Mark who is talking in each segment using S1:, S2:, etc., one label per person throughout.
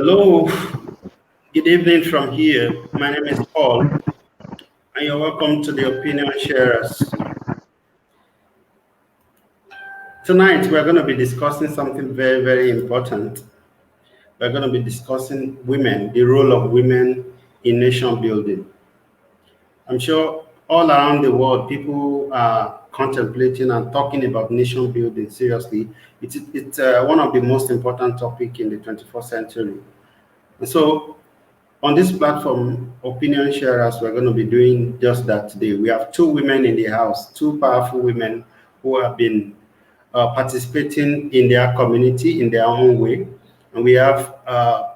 S1: Hello, good evening from here. My name is Paul, and you're welcome to the Opinion Sharers. Tonight, we're going to be discussing something very, very important. We're going to be discussing women, the role of women in nation building. I'm sure all around the world, people are contemplating and talking about nation building seriously. It's one of the most important topics in the 21st century. And so on this platform, Opinion Sharers, we're going to be doing just that today. We have two women in the house, two powerful women who have been participating in their community in their own way. And we have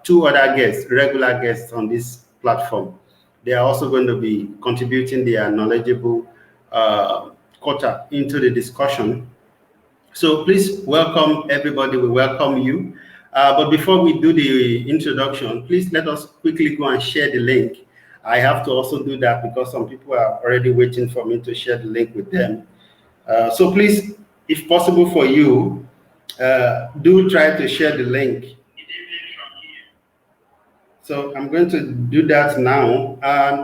S1: two other guests, regular guests on this platform. They are also going to be contributing their knowledgeable quota into the discussion. So please welcome everybody. We welcome you. But before we do the introduction, please let us quickly go and share the link. I have to also do that because some people are already waiting for me to share the link with them. So please, if possible for you, do try to share the link. So I'm going to do that now.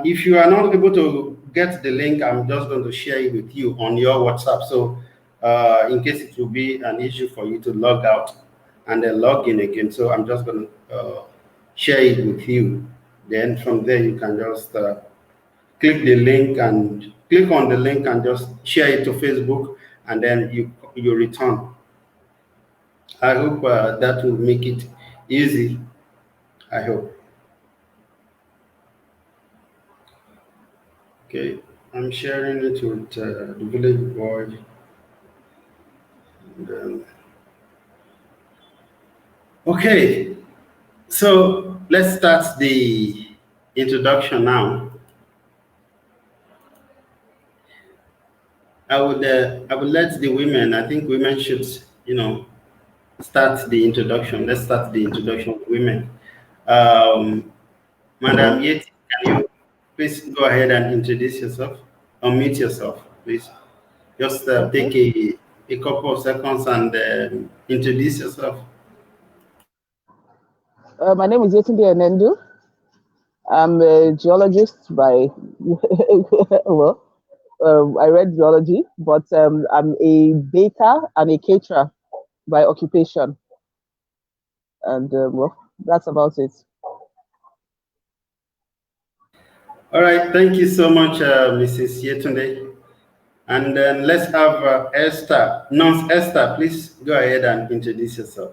S1: If you are not able to get the link, I'm just going to share it with you on your WhatsApp. So in case it will be an issue for you to log out and then log in again. So I'm just going to share it with you. Then from there, you can just click the link and click on the link and just share it to Facebook, and then you return. I hope that will make it easy. I hope. Okay, I'm sharing it with the village boy. Okay, so let's start the introduction now. I would let the women. I think women should, start the introduction. Let's start the introduction of women. Madam Yeti, can you please go ahead and introduce yourself? Unmute yourself, please. Just take a couple of seconds and introduce yourself.
S2: My name is Yetunde Enendu. I'm a geologist by, I read geology, but I'm a baker and a caterer by occupation. And that's about it.
S1: All right, thank you so much, Mrs. Yetunde. And then let's have Esther. Nurse Esther, please go ahead and introduce yourself.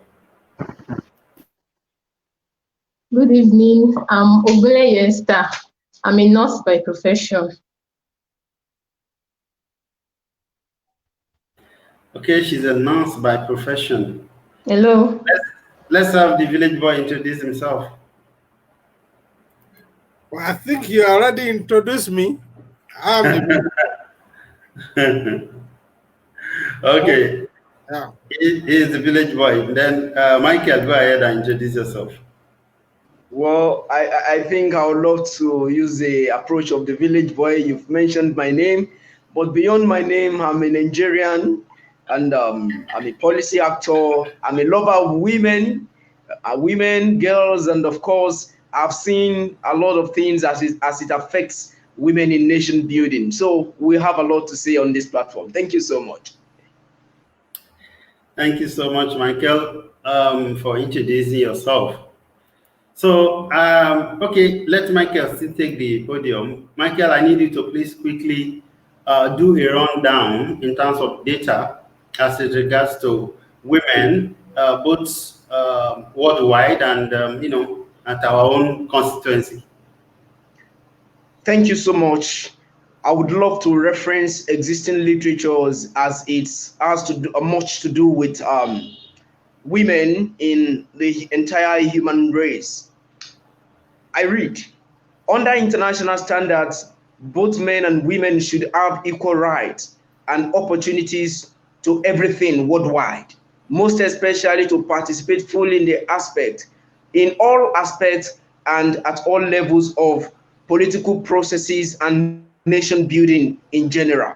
S3: Good evening. I'm Ogule Esther. I'm a nurse by profession.
S1: Okay, she's a nurse by profession.
S3: Hello.
S1: Let's have the village boy introduce himself.
S4: Well, I think you already introduced me.
S1: Okay. Yeah. He is the village boy. Then, Michael, go ahead and introduce yourself.
S5: Well, I think I would love to use the approach of the village boy. You've mentioned my name, but beyond my name, I'm a Nigerian, and I'm a policy actor. I'm a lover of women, girls, and of course, I've seen a lot of things as it affects women in nation building. So we have a lot to say on this platform. Thank you so much.
S1: Thank you so much, Michael, for introducing yourself. So, okay, let Michael still take the podium. Michael, I need you to please quickly do a rundown in terms of data as it regards to women, both worldwide and, at our own constituency.
S5: Thank you so much. I would love to reference existing literatures as it has to do much to do with women in the entire human race. I read, under international standards, both men and women should have equal rights and opportunities to everything worldwide, most especially to participate fully in all aspects and at all levels of political processes and nation building in general.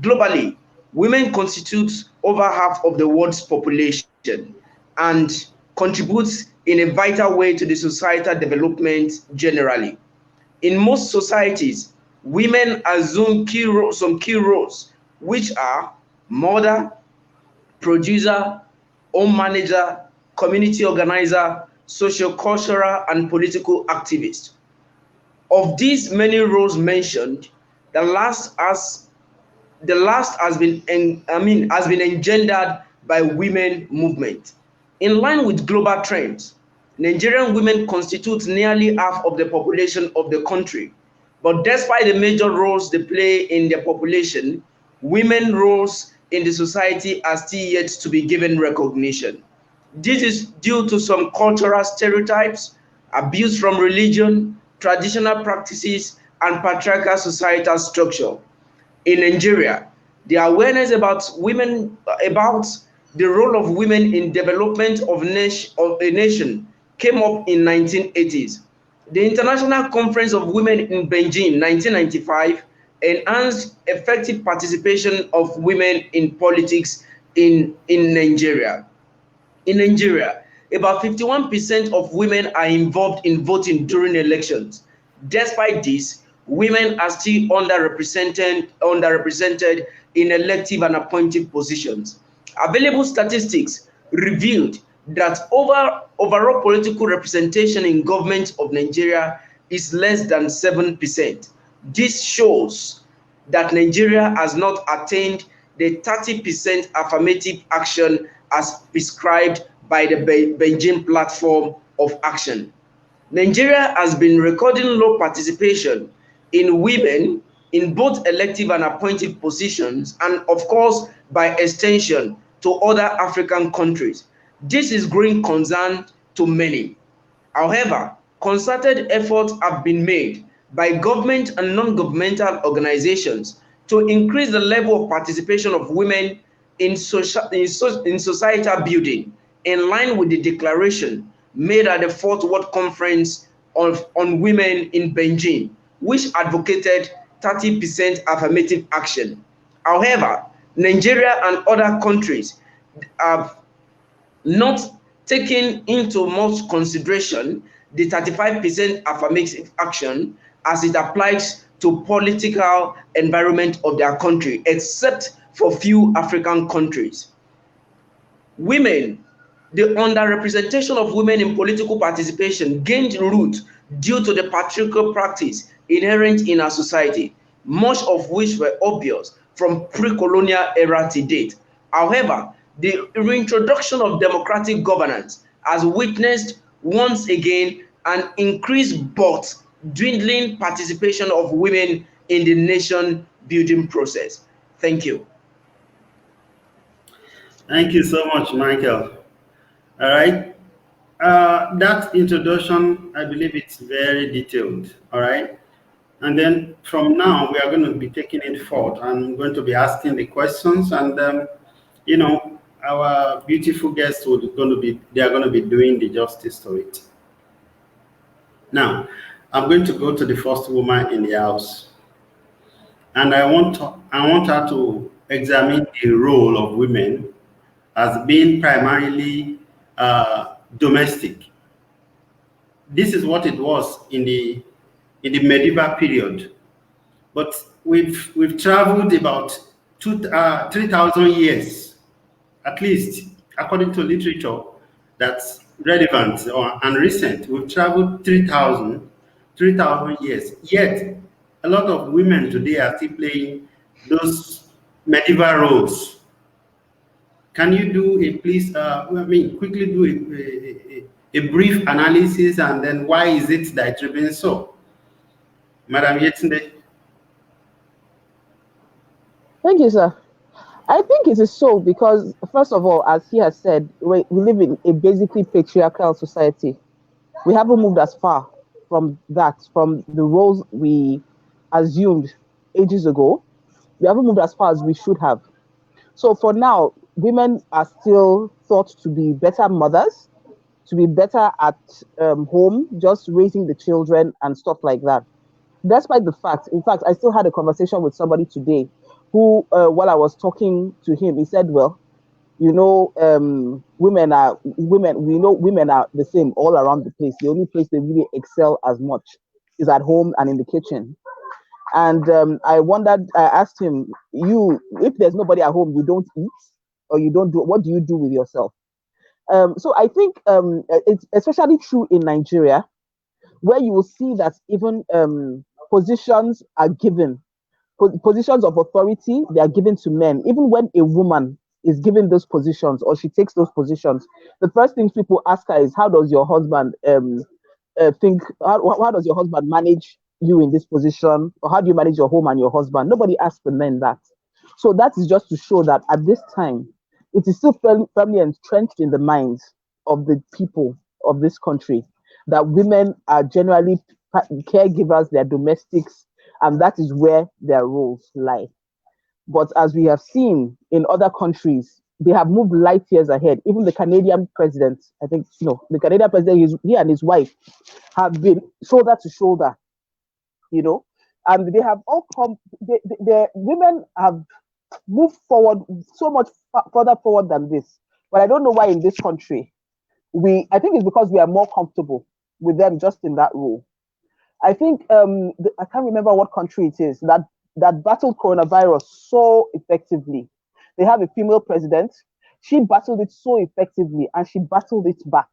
S5: Globally, women constitute over half of the world's population, and contributes in a vital way to the societal development generally. In most societies, women assume some key roles, which are mother, producer, home manager, community organizer, socio-cultural, and political activist. Of these many roles mentioned, the last has been has been engendered by women movement. In line with global trends, Nigerian women constitute nearly half of the population of the country. But despite the major roles they play in their population, women roles in the society are still yet to be given recognition. This is due to some cultural stereotypes, abuse from religion, traditional practices, and patriarchal societal structure. In Nigeria, the awareness about the role of women in development of a nation came up in 1980s. The International Conference of Women in Beijing 1995 enhanced effective participation of women in politics in Nigeria. In Nigeria, about 51% of women are involved in voting during elections. Despite this, women are still underrepresented in elective and appointive positions. Available statistics revealed that overall political representation in government of Nigeria is less than 7%. This shows that Nigeria has not attained the 30% affirmative action as prescribed by the Beijing Platform of Action. Nigeria has been recording low participation in women in both elective and appointive positions, and of course, by extension, to other African countries. This is growing concern to many. However, concerted efforts have been made by government and non-governmental organizations to increase the level of participation of women in societal building, in line with the declaration made at the Fourth World Conference on Women in Beijing, which advocated 30% affirmative action. However, Nigeria and other countries have not taken into much consideration the 35% affirmative action as it applies to political environment of their country, except for few African countries. Women, the underrepresentation of women in political participation gained root due to the patriarchal practice inherent in our society, much of which were obvious from pre-colonial era to date. However, the reintroduction of democratic governance has witnessed once again an increased but dwindling participation of women in the nation building process. Thank you.
S1: Thank you so much, Michael. All right. That introduction, I believe it's very detailed. All right. And then from now, we are going to be taking it forward. I'm going to be asking the questions, and you know, our beautiful guests they are going to be doing the justice to it. Now, I'm going to go to the first woman in the house, and I want her to examine the role of women as being primarily domestic. This is what it was in the medieval period, but we've traveled about 3,000 years, at least according to literature that's relevant and recent. We've traveled 3,000 years. Yet, a lot of women today are still playing those medieval roles. Can you do quickly do a brief analysis, and then why is it that it's been so? Madam Yetunde.
S2: Thank you, sir. I think it is so because, first of all, as he has said, we live in a basically patriarchal society. We haven't moved as far from the roles we assumed ages ago. We haven't moved as far as we should have. So for now, women are still thought to be better mothers, to be better at home, just raising the children and stuff like that. Despite the fact, in fact, I still had a conversation with somebody today who, while I was talking to him, he said, well, women. We know women are the same all around the place. The only place they really excel as much is at home and in the kitchen. And I asked him, if there's nobody at home, you don't eat, or you don't do, what do you do with yourself? So I think it's especially true in Nigeria, where you will see that even positions are given, positions of authority, they are given to men. Even when a woman is given those positions or she takes those positions, the first things people ask her is, how does your husband how does your husband manage you in this position, or how do you manage your home and your husband? Nobody asks the men that. So that is just to show that at this time, it is still firmly entrenched in the minds of the people of this country that women are generally caregivers, they're domestics, and that is where their roles lie. But as we have seen in other countries, they have moved light years ahead. Even the Canadian president, I think, the Canadian president, he and his wife have been shoulder to shoulder, and they have all come, the women have moved forward so much further forward than this. But I don't know why in this country, I think it's because we are more comfortable with them just in that role. I think I can't remember what country it is that battled coronavirus so effectively. They have a female president. She battled it so effectively, and she battled it back.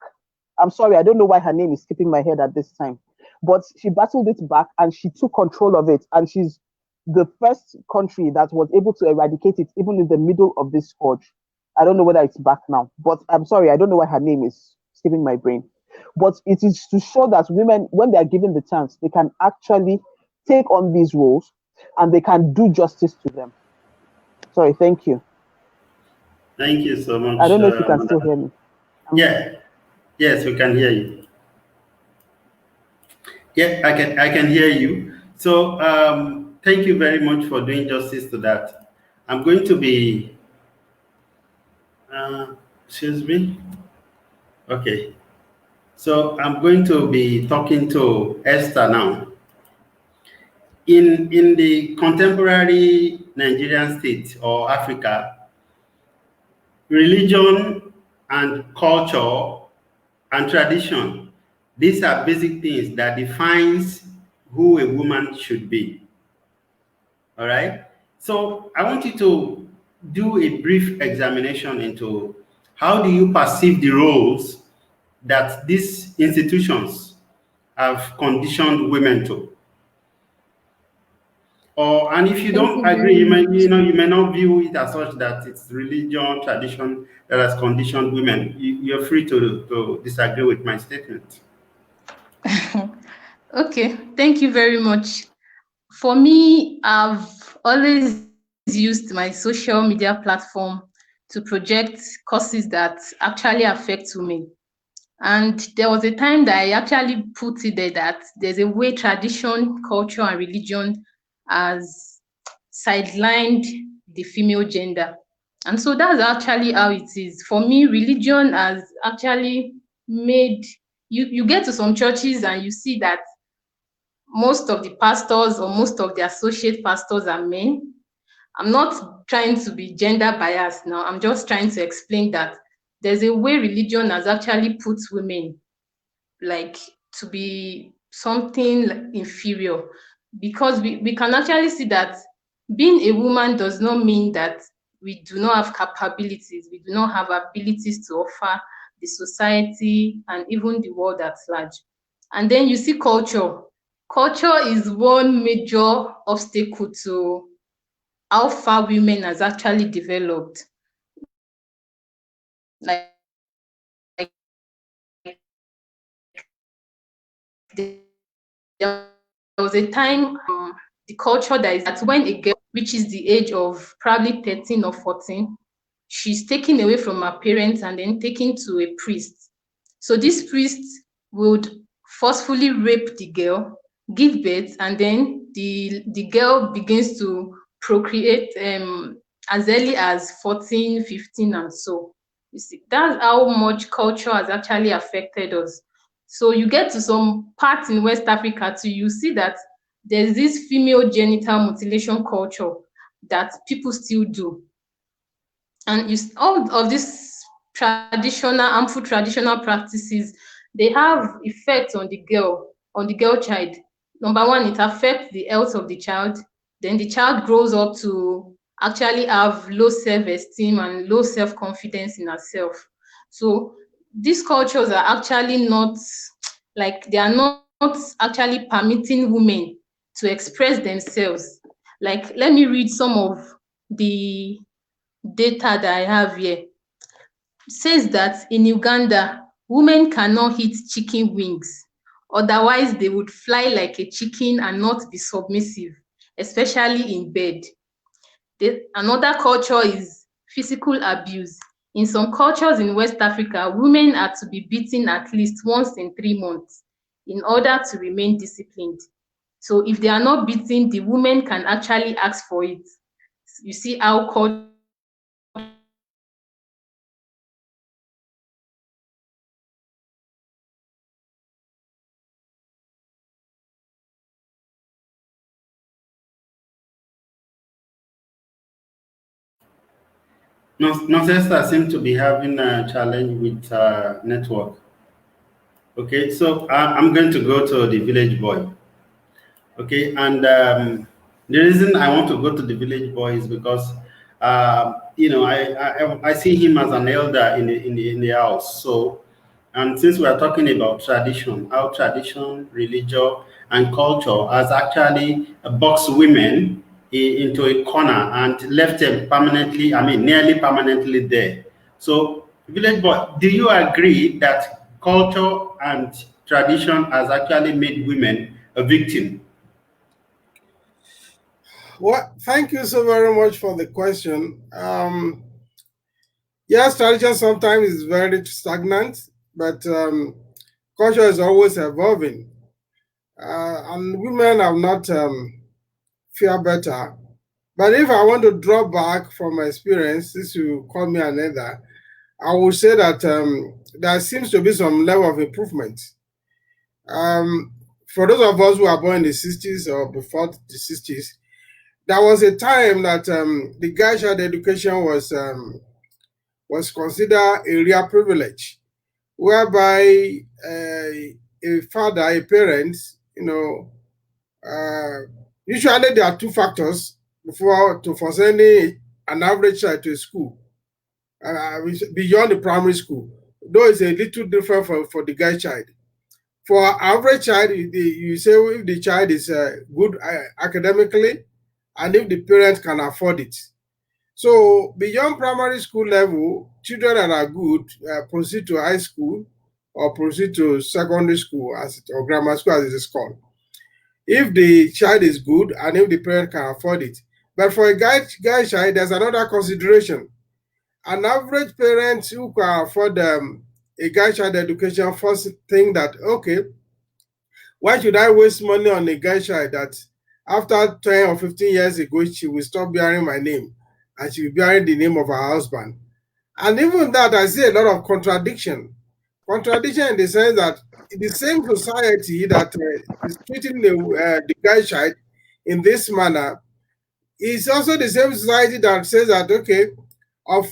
S2: I'm sorry, I don't know why her name is skipping my head at this time, but she battled it back and she took control of it. And she's the first country that was able to eradicate it, even in the middle of this scourge. I don't know whether it's back now, but I'm sorry, I don't know why her name is skipping my brain. But it is to show that women, when they are given the chance, they can actually take on these roles and they can do justice to them. Sorry, thank you.
S1: Thank you so much.
S2: I don't know if you can still hear me.
S1: Yeah. Yes, we can hear you. Yeah, I can hear you. So thank you very much for doing justice to that. I'm going to be excuse me. Okay. So I'm going to be talking to Esther now. In the contemporary Nigerian state or Africa, religion and culture and tradition, these are basic things that defines who a woman should be. All right. So I want you to do a brief examination into how do you perceive the roles that these institutions have conditioned women to. And if you
S3: Thank
S1: don't
S3: you
S1: agree,
S3: very much.
S1: you may not view it as such that it's religion, tradition that has conditioned women. You're free to disagree with my statement.
S3: Okay, thank you very much. For me, I've always used my social media platform to project causes that actually affect women. And there was a time that I actually put it there that there's a way tradition, culture, and religion has sidelined the female gender. And so that's actually how it is. For me, religion has actually made you get to some churches and you see that most of the pastors or most of the associate pastors are men. I'm not trying to be gender biased now. I'm just trying to explain that there's a way religion has actually put women like to be something like inferior, because we can actually see that being a woman does not mean that we do not have capabilities, we do not have abilities to offer the society and even the world at large. And then you see culture. Culture is one major obstacle to how far women has actually developed. Like there was a time the culture that is that when a girl reaches the age of probably 13 or 14, she's taken away from her parents and then taken to a priest. So this priest would forcefully rape the girl, give birth, and then the girl begins to procreate as early as 14, 15, and so. You see, that's how much culture has actually affected us. So you get to some parts in West Africa too, you see that there's this female genital mutilation culture that people still do. And all of these harmful traditional practices, they have effects on the girl child. Number one, it affects the health of the child. Then the child grows up to actually have low self-esteem and low self-confidence in herself. So these cultures are actually not, like, they are not actually permitting women to express themselves. Like, let me read some of the data that I have here. It says that in Uganda, women cannot eat chicken wings. Otherwise, they would fly like a chicken and not be submissive, especially in bed. Another culture is physical abuse. In some cultures in West Africa, women are to be beaten at least once in 3 months in order to remain disciplined. So if they are not beaten, the women can actually ask for it. You see how culture
S1: Nonsense seem to be having a challenge with network. Okay, so I'm going to go to the village boy. Okay, and the reason I want to go to the village boy is because I see him as an elder in the house. So, and since we are talking about tradition, how tradition, religion, and culture has actually boxed women into a corner and left them permanently, I mean, nearly permanently there. So, village boy, do you agree that culture and tradition has actually made women a victim?
S4: Well, thank you so very much for the question. Yes, tradition sometimes is very stagnant, but culture is always evolving. And women have not fear better. But if I want to draw back from my experience, since you call me an elder, I would say that there seems to be some level of improvement. Um, for those of us who are born in the 60s or before the 60s, there was a time that the girl child education was considered a real privilege, whereby a father, a parent, uh, usually there are two factors for sending an average child to a school beyond the primary school. Though it's a little different for the girl child. For average child, you say if the child is good academically and if the parent can afford it. So beyond primary school level, children that are good proceed to high school or proceed to secondary school or grammar school as it is called. If the child is good and if the parent can afford it. But for a guy child, there's another consideration. An average parent who can afford a guy child education first think that, okay, why should I waste money on a guy child that after 10 or 15 years ago, she will stop bearing my name and she will be bearing the name of her husband? And even that, I see a lot of contradiction. Contradiction in the sense that in the same society that is treating the guy child in this manner is also the same society that says that, okay, of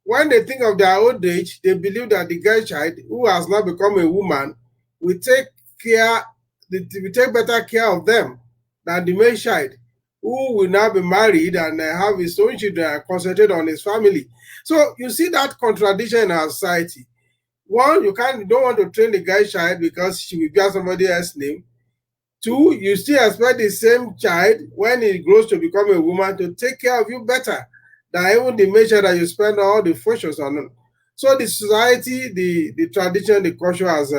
S4: when they think of their old age, they believe that the girl child who has now become a woman will take care, will take better care of them than the male child who will now be married and have his own children and concentrate on his family. So you see that contradiction in our society. One, you don't want to train the girl child because she will bear somebody else's name. Two, you still expect the same child when he grows to become a woman to take care of you better than even the measure that you spend all the fortunes on. So the society, the tradition, the culture has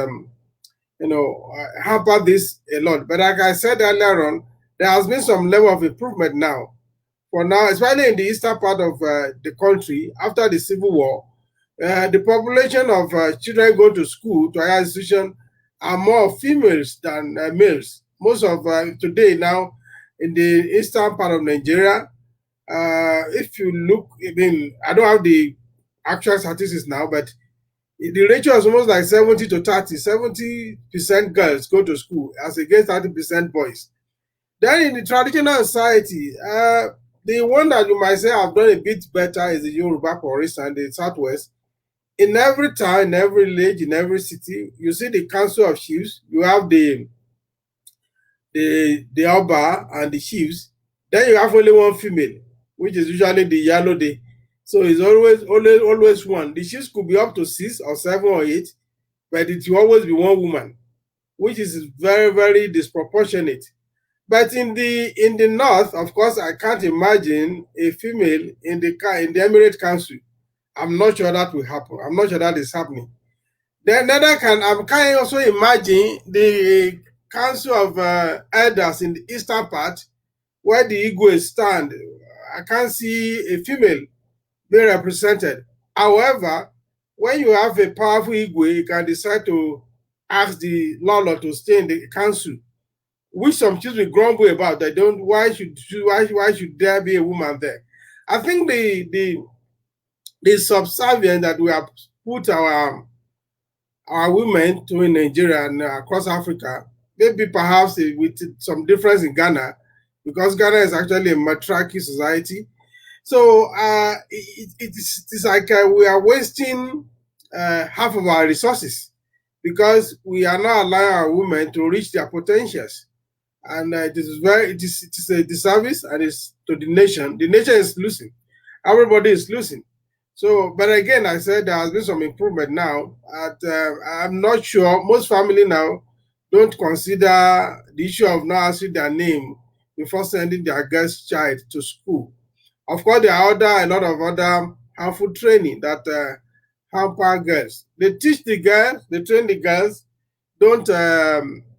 S4: hampered this a lot. But like I said earlier on, there has been some level of improvement now. For now, especially in the eastern part of the country, after the Civil War, the population of children going to school, to higher institution, are more females than males. Most of today now, in the eastern part of Nigeria, if you look, I mean, I don't have the actual statistics now, but the ratio is almost like 70 to 30. 70% girls go to school as against 30% boys. Then in the traditional society, The one that you might say have done a bit better is the Yoruba, for instance, the Southwest. In every town, in every village, in every city, you see the council of chiefs. You have the Oba and the chiefs. Then you have only one female, which is usually the yellow day. So it's always one. The chiefs could be up to 6 or 7 or 8, but it will always be one woman, which is very, very disproportionate. But in the north, of course, I can't imagine a female in the Emirate Council. I'm not sure that will happen. I'm not sure that is happening. Then I can also imagine the Council of Elders in the eastern part, where the Igwe stand. I can't see a female being represented. However, when you have a powerful Igwe, you can decide to ask the Lolo to stay in the council, which some chiefs will grumble about. They don't. Why should there be a woman there? I think the subservience that we have put our women to in Nigeria and across Africa, maybe perhaps with some difference in Ghana, because Ghana is actually a matriarchy society. So it's like we are wasting half of our resources because we are not allowing our women to reach their potentials. And it is a disservice, and it's to the nation. The nation is losing. Everybody is losing. So, but again, I said there has been some improvement now. I'm not sure. Most family now don't consider the issue of not answering their name before sending their girl's child to school. Of course, there are a lot of other harmful training that hamper girls. They teach the girls, they train the girls, don't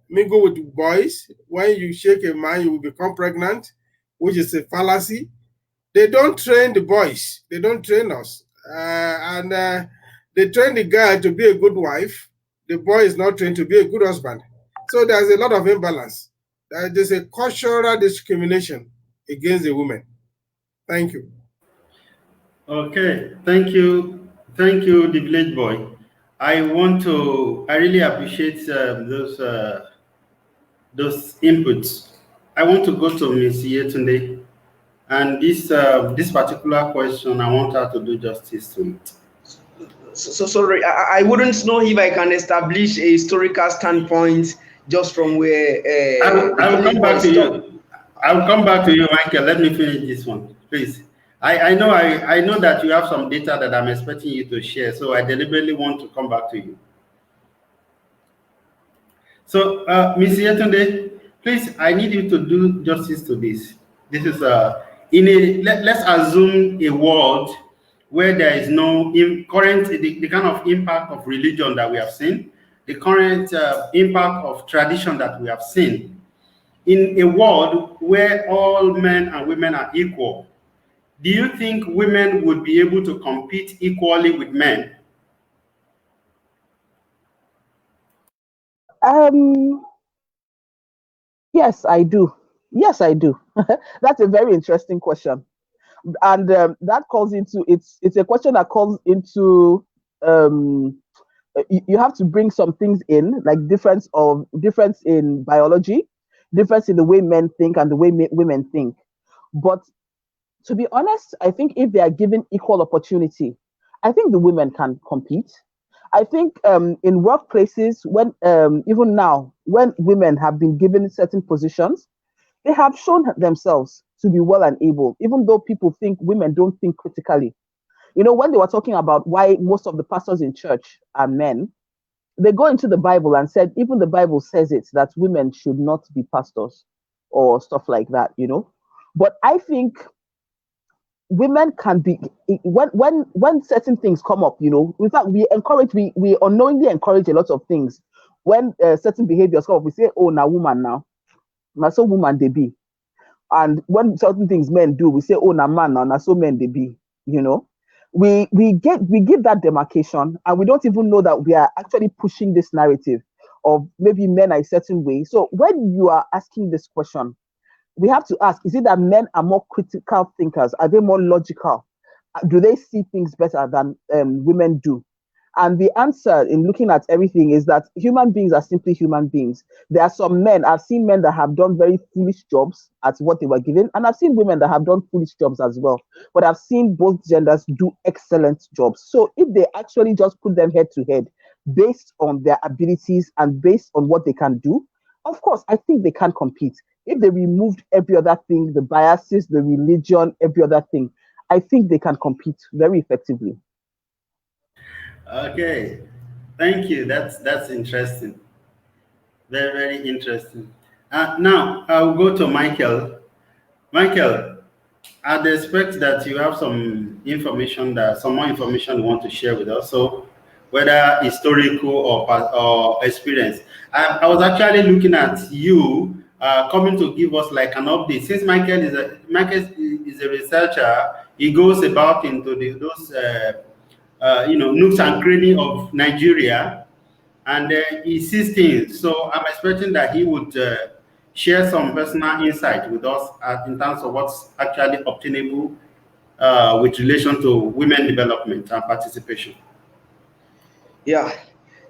S4: mingle with boys. When you shake a man, you will become pregnant, which is a fallacy. They don't train the boys. They don't train us. And they train the girl to be a good wife. The boy is not trained to be a good husband. So there's a lot of imbalance. There's a cultural discrimination against the women. Thank you.
S1: Okay, thank you, the village boy. I really appreciate those inputs. I want to go to Ms. Yetunde, and this particular question, I want her to do justice to it.
S5: So sorry, I wouldn't know if I can establish a historical standpoint just from where
S1: I will come back to you. I will come back to you, Michael. Let me finish this one, please. I know that you have some data that I'm expecting you to share, so I deliberately want to come back to you. So, Ms. Yetunde, please, I need you to do justice to this. This is let's assume a world where there is no current the kind of impact of religion that we have seen, the current impact of tradition that we have seen. In a world where all men and women are equal, do you think women would be able to compete equally with men?
S2: Yes, I do. Yes, I do. That's a very interesting question, and that calls into it's a question that calls into you have to bring some things in, like difference in biology, difference in the way men think and the way women think. But to be honest, I think if they are given equal opportunity, I think the women can compete. I think in workplaces, when even now, when women have been given certain positions, they have shown themselves to be well and able, even though people think women don't think critically. You know, when they were talking about why most of the pastors in church are men, they go into the Bible and said, even the Bible says it, that women should not be pastors or stuff like that, you know. But I think women can be, when certain things come up, you know, in fact, we unknowingly encourage a lot of things. When certain behaviors come up, we say, oh, now woman now so woman they be. And when certain things men do, we say, oh, now man now so men they be, you know. We give that demarcation, and we don't even know that we are actually pushing this narrative of maybe men are a certain way. So when you are asking this question, we have to ask, is it that men are more critical thinkers? Are they more logical? Do they see things better than women do? And the answer in looking at everything is that human beings are simply human beings. There are some men, I've seen men that have done very foolish jobs at what they were given, and I've seen women that have done foolish jobs as well. But I've seen both genders do excellent jobs. So if they actually just put them head to head based on their abilities and based on what they can do, of course, I think they can compete. If they removed every other thing, the biases, the religion, every other thing, I think they can compete very effectively.
S1: Okay, thank you. That's interesting. Very, very interesting. Now I'll go to Michael. Michael, I'd expect that you have some more information you want to share with us. So, whether historical or experience, I was actually looking at you coming to give us like an update. Since Michael is a researcher, he goes about into those nooks and crannies of Nigeria, and he sees things. So I'm expecting that he would share some personal insight with us in terms of what's actually obtainable with relation to women development and participation.
S5: Yeah,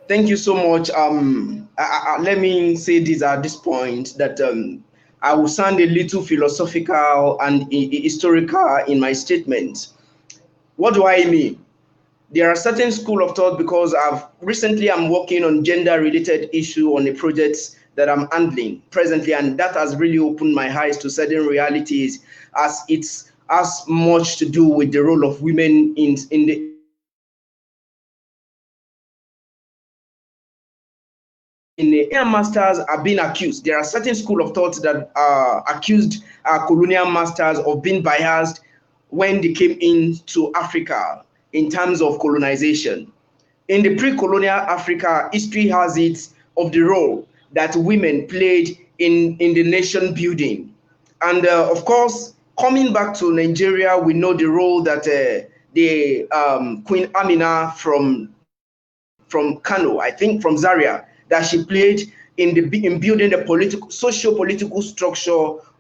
S5: thank you so much. Let me say this at this point that I will sound a little philosophical and historical in my statement. What do I mean? There are certain school of thought because I'm working on gender related issue on a project that I'm handling presently, and that has really opened my eyes to certain realities, as it's as much to do with the role of women in the masters are being accused. There are certain school of thought that accused colonial masters of being biased when they came into Africa in terms of colonization. In the pre-colonial Africa, history has it of the role that women played in the nation building. And of course, coming back to Nigeria, we know the role that the Queen Amina from Kano, I think from Zaria, that she played in building the socio-political structure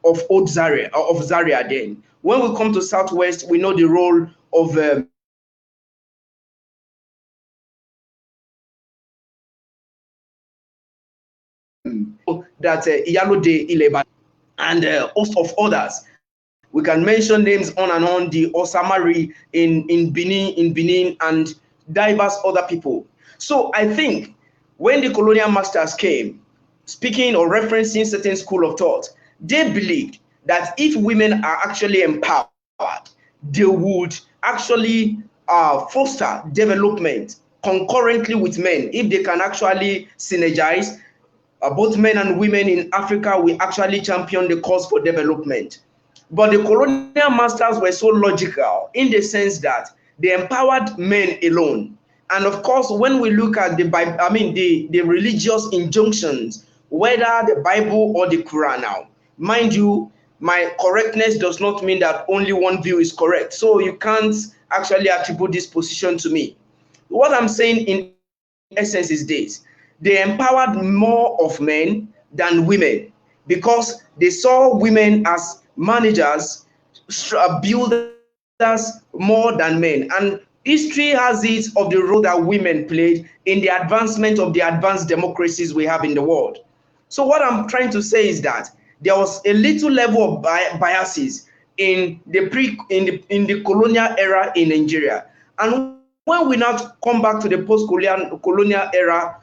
S5: of old Zaria of Zaria. Then, when we come to Southwest, we know the role of that Iyalode Ileba and host of others. We can mention names on and on, the Osamari in Benin, and diverse other people. So I think when the colonial masters came, speaking or referencing certain school of thought, they believed that if women are actually empowered, they would actually foster development concurrently with men. If they can actually synergize, both men and women in Africa will actually champion the cause for development. But the colonial masters were so logical in the sense that they empowered men alone. And of course, when we look at the Bible, the religious injunctions, whether the Bible or the Quran now, mind you, my correctness does not mean that only one view is correct. So you can't actually attribute this position to me. What I'm saying in essence is this: they empowered more of men than women because they saw women as managers, builders more than men. And history has it of the role that women played in the advancement of the advanced democracies we have in the world. So what I'm trying to say is that there was a little level of biases in the colonial era in Nigeria. And when we now come back to the post-colonial era,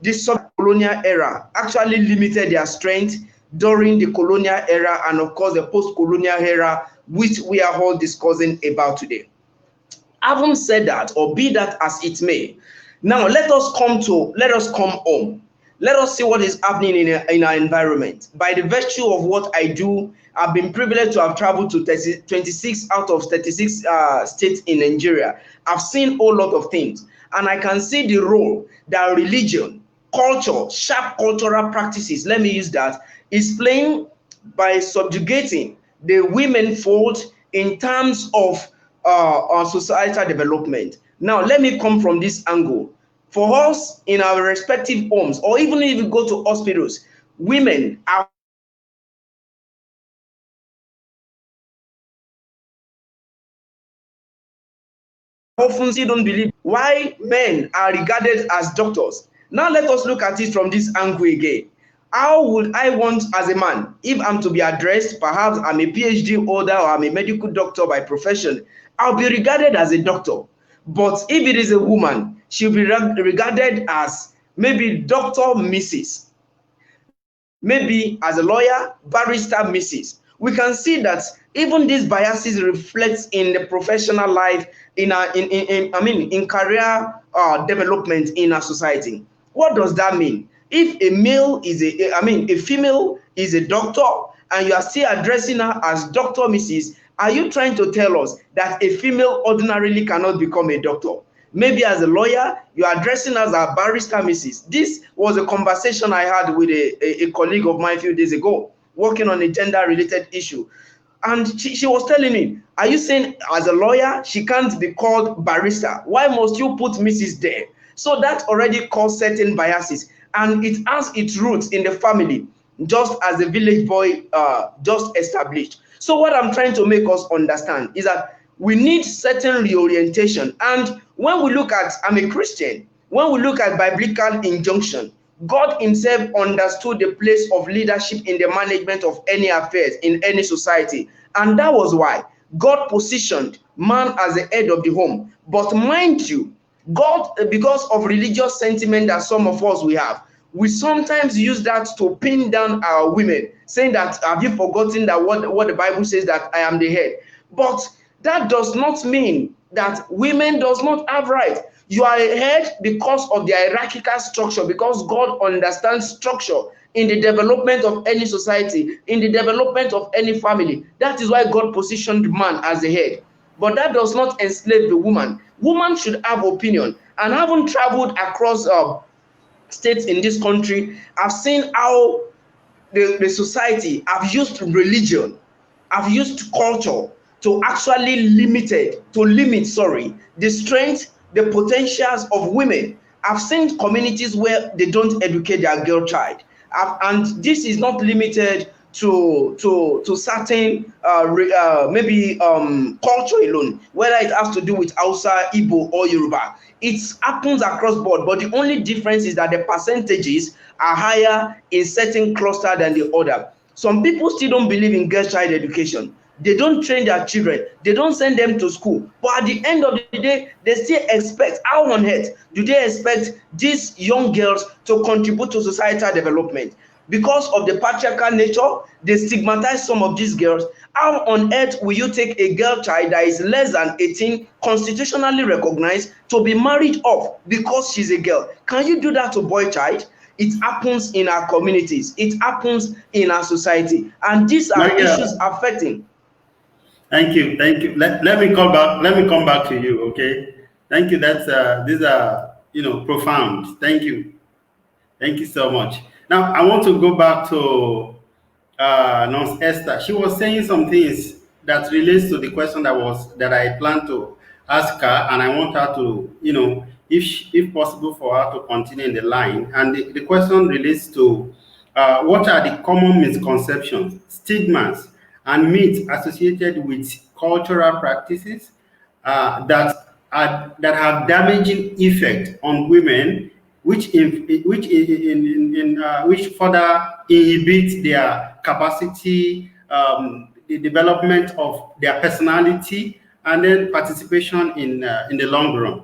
S5: the sub-colonial era actually limited their strength during the colonial era and of course the post-colonial era, which we are all discussing about today. Having said that, or be that as it may, now let us come home. Let us see what is happening in our environment. By the virtue of what I do, I've been privileged to have traveled to 26 out of 36 states in Nigeria. I've seen a whole lot of things, and I can see the role that religion, culture, sharp cultural practices, let me use that, is playing by subjugating the women fold in terms of our societal development. Now, let me come from this angle. For us in our respective homes, or even if you go to hospitals, women are often still don't believe why men are regarded as doctors. Now let us look at it from this angle again. How would I want as a man, if I'm to be addressed, perhaps I'm a PhD holder or I'm a medical doctor by profession, I'll be regarded as a doctor. But if it is a woman, she'll be regarded as maybe Dr. Mrs. Maybe as a lawyer, barrister, Mrs. We can see that even these biases reflect in the professional life, in career development in our society. What does that mean? If a male is a female is a doctor and you are still addressing her as Dr. Mrs., are you trying to tell us that a female ordinarily cannot become a doctor? Maybe as a lawyer, you are addressing as a barrister, Mrs. This was a conversation I had with a colleague of mine a few days ago, working on a gender-related issue. And she was telling me, are you saying as a lawyer, she can't be called barrister? Why must you put Mrs. there? So that already caused certain biases. And it has its roots in the family, just as the village boy just established. So what I'm trying to make us understand is that we need certain reorientation. And when we look at, I'm a Christian, when we look at biblical injunction, God himself understood the place of leadership in the management of any affairs in any society. And that was why God positioned man as the head of the home. But mind you, God, because of religious sentiment that some of us we have, we sometimes use that to pin down our women, saying that, have you forgotten that what the Bible says, that I am the head? But that does not mean that women does not have right. You are a head because of the hierarchical structure, because God understands structure in the development of any society, in the development of any family. That is why God positioned man as the head. But that does not enslave the woman. Woman should have opinion. And having traveled across states in this country, I've seen how the society have used religion, have used culture to actually limit the strength, the potentials of women. I've seen communities where they don't educate their girl child, and this is not limited to certain maybe culture alone, whether it has to do with Hausa, Igbo, or Yoruba. It happens across board, but the only difference is that the percentages are higher in certain cluster than the other. Some people still don't believe in girl child education. They don't train their children. They don't send them to school. But at the end of the day, they still expect, how on earth do they expect these young girls to contribute to societal development? Because of the patriarchal nature, they stigmatize some of these girls. How on earth will you take a girl child that is less than 18, constitutionally recognized, to be married off because she's a girl? Can you do that to boy child? It happens in our communities. It happens in our society. And these are issues affecting.
S1: Thank you. Let me come back. Let me come back to you. Okay. Thank you. That's these are profound. Thank you. Thank you so much. Now I want to go back to Nurse Esther. She was saying some things that relates to the question that I planned to ask her, and I want her to if possible for her to continue in the line. And the question relates to what are the common misconceptions, stigmas, and myths associated with cultural practices that have damaging effect on women, which further inhibit their capacity, the development of their personality, and then participation in the long run.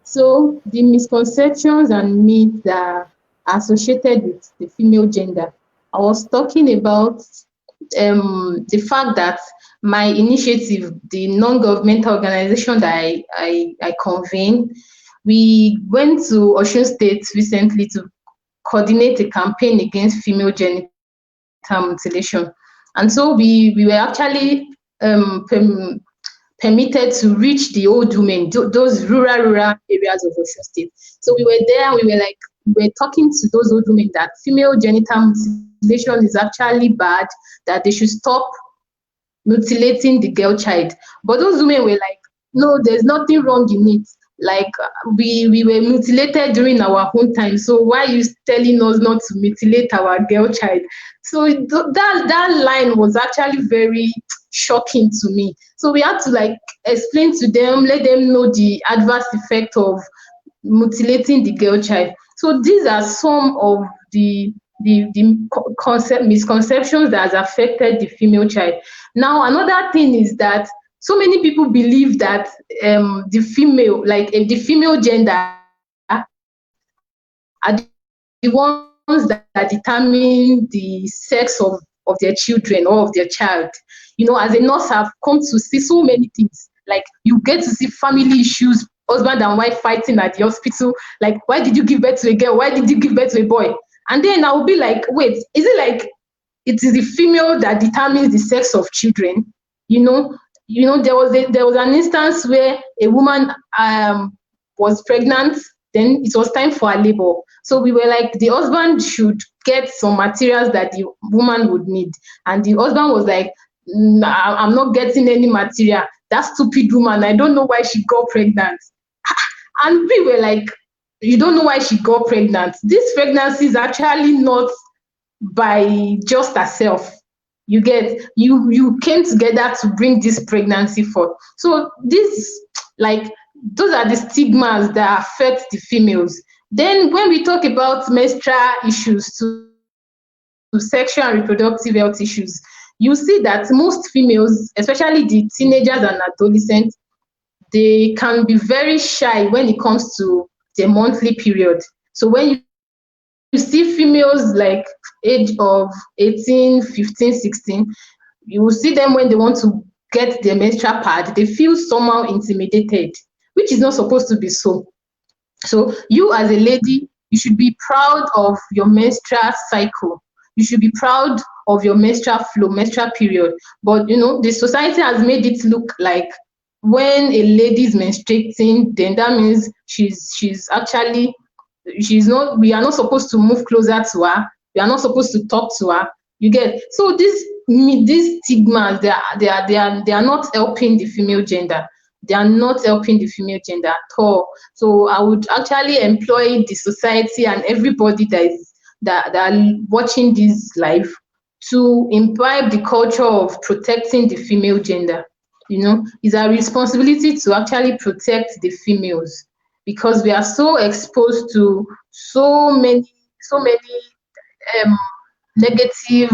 S3: So the misconceptions and myths that are associated with the female gender. I was talking about the fact that my initiative, the non-governmental organization that I convened, we went to Osun State recently to coordinate a campaign against female genital mutilation. And so we were actually permitted to reach the old women, those rural areas of Osun State. So we were there, we were talking to those old women that female genital mutilation is actually bad, that they should stop mutilating the girl child. But those women were like, no, there's nothing wrong in it. Like, we were mutilated during our own time, so why are you telling us not to mutilate our girl child? So that line was actually very shocking to me. So we had to like explain to them, let them know the adverse effect of mutilating the girl child. So these are some of the misconceptions that has affected the female child. Now, another thing is that so many people believe that the female, like the female gender, are the ones that determine the sex of their children or of their child. You know, as a nurse, I've come to see so many things. Like you get to see family issues, husband and wife fighting at the hospital. Like, why did you give birth to a girl? Why did you give birth to a boy? And then I'll be like, wait, is it like it is the female that determines the sex of children? You know, there was an instance where a woman was pregnant, then it was time for her labor. So we were like, the husband should get some materials that the woman would need. And the husband was like, I'm not getting any material. That stupid woman, I don't know why she got pregnant. And we were like, you don't know why she got pregnant. This pregnancy is actually not by just herself. You get, you came together to bring this pregnancy forth. So this, like, those are the stigmas that affect the females. Then when we talk about menstrual issues to sexual and reproductive health issues, you see that most females, especially the teenagers and adolescents, they can be very shy when it comes to their monthly period. So when you see females like age of 18, 15, 16, you will see them when they want to get their menstrual pad, they feel somehow intimidated, which is not supposed to be so. So you as a lady, you should be proud of your menstrual cycle. You should be proud of your menstrual flow, menstrual period. But you know, the society has made it look like when a lady is menstruating, then that means she's actually, she's not, we are not supposed to move closer to her. We are not supposed to talk to her. You get, so these stigmas, they are not helping the female gender. They are not helping the female gender at all. So I would actually employ the society and everybody that are watching this live to imbibe the culture of protecting the female gender. You know, it's our responsibility to actually protect the females, because we are so exposed to so many negative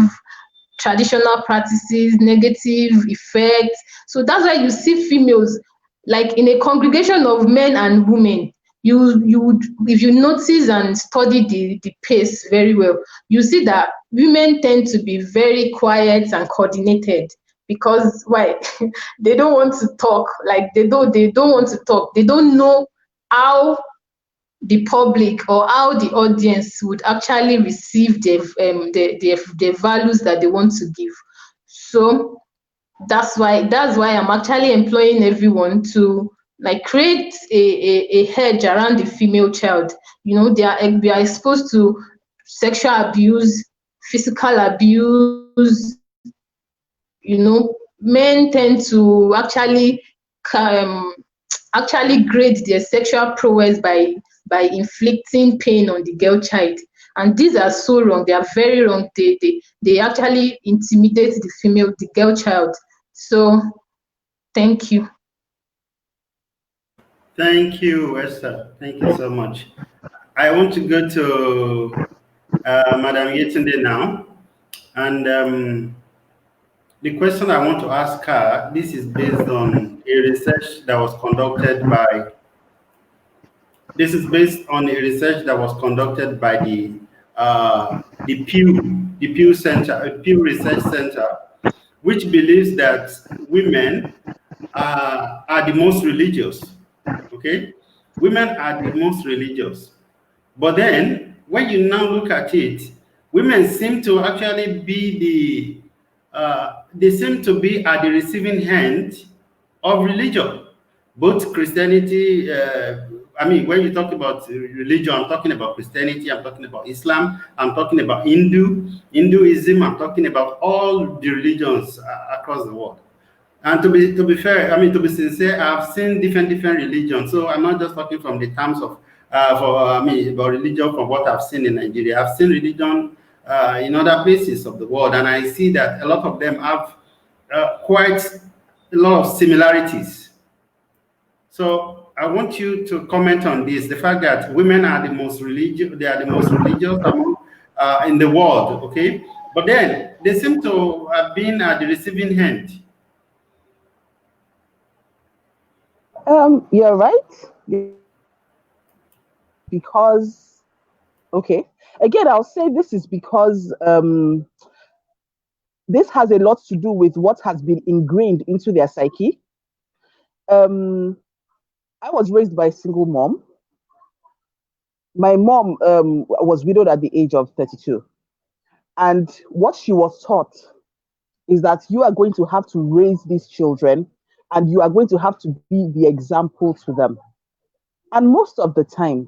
S3: traditional practices, negative effects. So that's why you see females, like in a congregation of men and women, you would, if you notice and study the pace very well, you see that women tend to be very quiet and coordinated. Because why? They don't want to talk. Like they don't want to talk. They don't know how the public or how the audience would actually receive the values that they want to give. So that's why I'm actually employing everyone to like create a hedge around the female child. You know, they are exposed to sexual abuse, physical abuse. You know, men tend to actually grade their sexual prowess by inflicting pain on the girl child. And these are so wrong. They are very wrong. They actually intimidate the girl child. So thank you.
S1: Thank you, Esther. Thank you so much. I want to go to Madam Yetunde now. And the question I want to ask her, this is based on a research that was conducted by, the Pew Center, Pew Research Center, which believes that women are the most religious. Okay, women are the most religious. But then, when you now look at it, women seem to actually be they seem to be at the receiving end of religion, both Christianity. I mean, when you talk about religion, I'm talking about Christianity, I'm talking about Islam, I'm talking about Hinduism, I'm talking about all the religions across the world. And to be fair, I mean, to be sincere, I've seen different religions. So I'm not just talking from the terms of about religion from what I've seen in Nigeria. I've seen religion in other places of the world, and I see that a lot of them have quite a lot of similarities. So I want you to comment on this: the fact that women are the most religious, they are the most religious among in the world. Okay, but then they seem to have been at the receiving end.
S2: You're right. Because, okay, again, I'll say this is because this has a lot to do with what has been ingrained into their psyche. I was raised by a single mom. My mom was widowed at the age of 32. And what she was taught is that you are going to have to raise these children and you are going to have to be the example to them. And most of the time,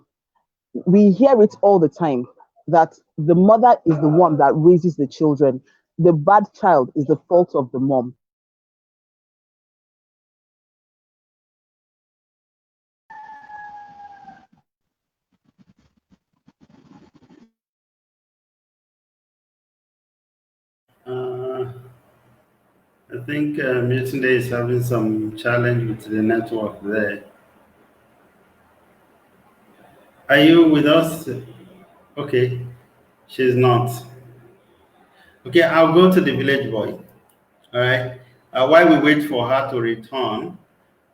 S2: we hear it all the time that the mother is the one that raises the children. The bad child is the fault of the mom.
S1: Uh, I think Milton Day is having some challenge with the network there. Are you with us? Okay, she's not. Okay, I'll go to the village boy. All right. While we wait for her to return,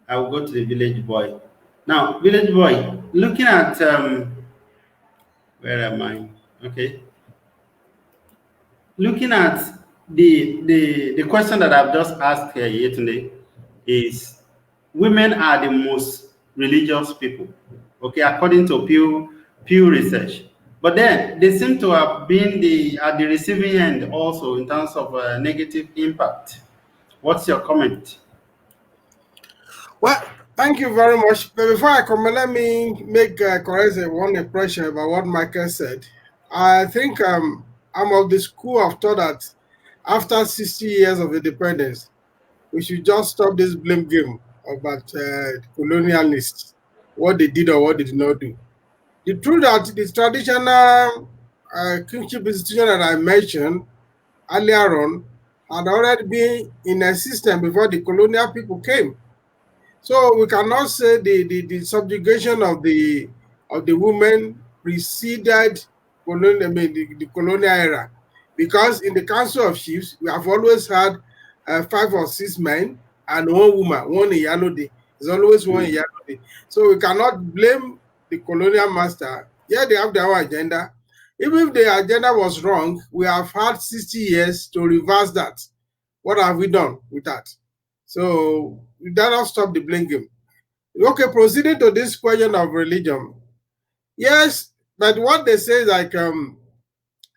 S1: I will go to the village boy. Now, village boy, looking at where am I? Okay, looking at the question that I've just asked here today is women are the most religious people. Okay, according to Pew Research. But then they seem to have been at the receiving end also in terms of negative impact. What's your comment?
S4: Well, thank you very much. But before I comment, let me make correct one impression about what Michael said. I think I'm of the school of thought that after 60 years of independence, we should just stop this blame game about colonialists, what they did or what they did not do. The truth that the traditional kingship institution that I mentioned earlier on had already been in existence before the colonial people came. So we cannot say the subjugation of the women preceded colonial, I mean, the colonial era, because in the Council of Chiefs we have always had 5 or 6 men and 1 woman, one Iyalode. There's always one Iyalode. So we cannot blame the colonial master. Yeah, they have their own agenda. Even if the agenda was wrong, we have had 60 years to reverse that. What have we done with that? So that will stop the blame game. Okay, proceeding to this question of religion. Yes, but what they say is like the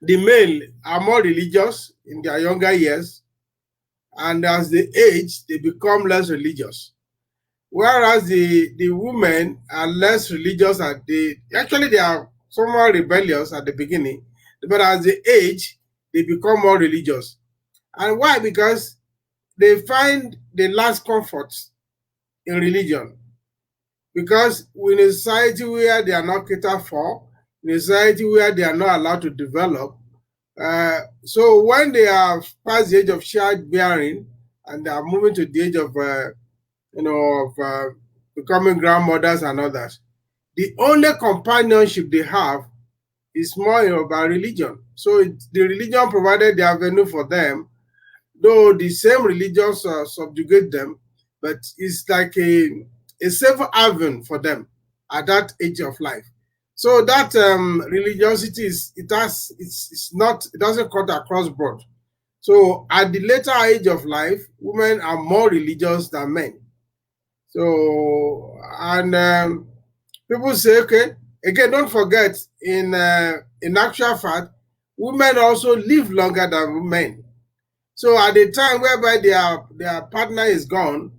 S4: male are more religious in their younger years, and as they age, they become less religious. Whereas the women are less religious they are somewhat rebellious at the beginning, but as they age, they become more religious. And why? Because they find the last comfort in religion. Because in a society where they are not catered for, in a society where they are not allowed to develop, so when they have passed the age of childbearing and they are moving to the age of, becoming grandmothers and others, the only companionship they have is more about religion. So the religion provided the avenue for them, though the same religions subjugate them, but it's like a safe haven for them at that age of life. So that religiosity it doesn't cut across broad. So at the later age of life, women are more religious than men. So and people say, okay, again, don't forget in actual fact, women also live longer than men. So at the time whereby their partner is gone,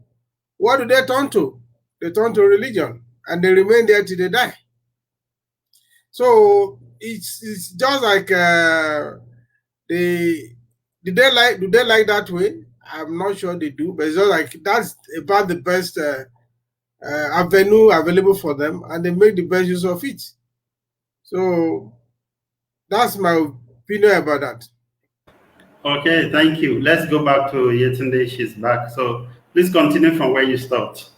S4: what do they turn to? They turn to religion, and they remain there till they die. So it's just like they do they like that way? I'm not sure they do, but it's just like that's about the best avenue available for them, and they make the best use of it. So that's my opinion about that.
S1: Okay, thank you. Let's go back to Yetunde. She's back. So please continue from where you stopped.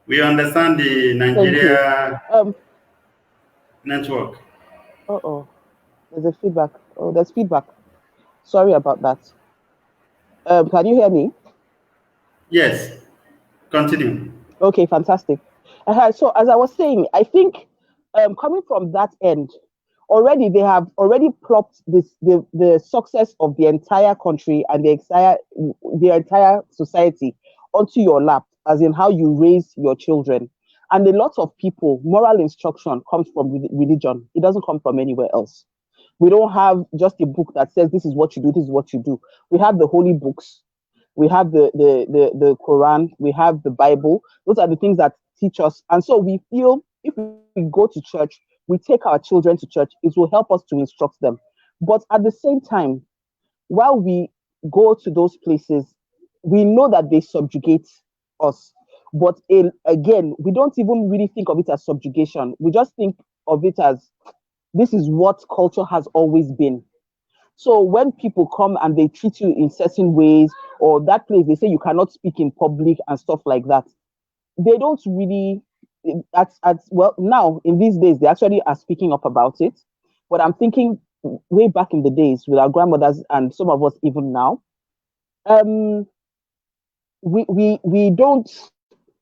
S1: We understand the
S2: Thank you.
S1: Nigeria
S2: Um.
S1: network.
S2: Oh, there's a feedback. Oh, there's feedback. Sorry about that. Can you hear me?
S1: Yes, continue.
S2: Okay, fantastic. So as I was saying, I think coming from that end, already they have already plopped the success of the entire country and the entire society onto your lap, as in how you raise your children. And a lot of people, moral instruction comes from religion. It doesn't come from anywhere else. We don't have just a book that says this is what you do, this is what you do. We have the holy books, we have the Quran, we have the Bible. Those are the things that teach us. And so we feel if we go to church, we take our children to church, it will help us to instruct them. But at the same time, while we go to those places, we know that they subjugate us. But again, we don't even really think of it as subjugation. We just think of it as this is what culture has always been. So when people come and they treat you in certain ways, or that place they say you cannot speak in public and stuff like that, they don't really at well now in these days they actually are speaking up about it. But I'm thinking way back in the days with our grandmothers and some of us even now, um, we don't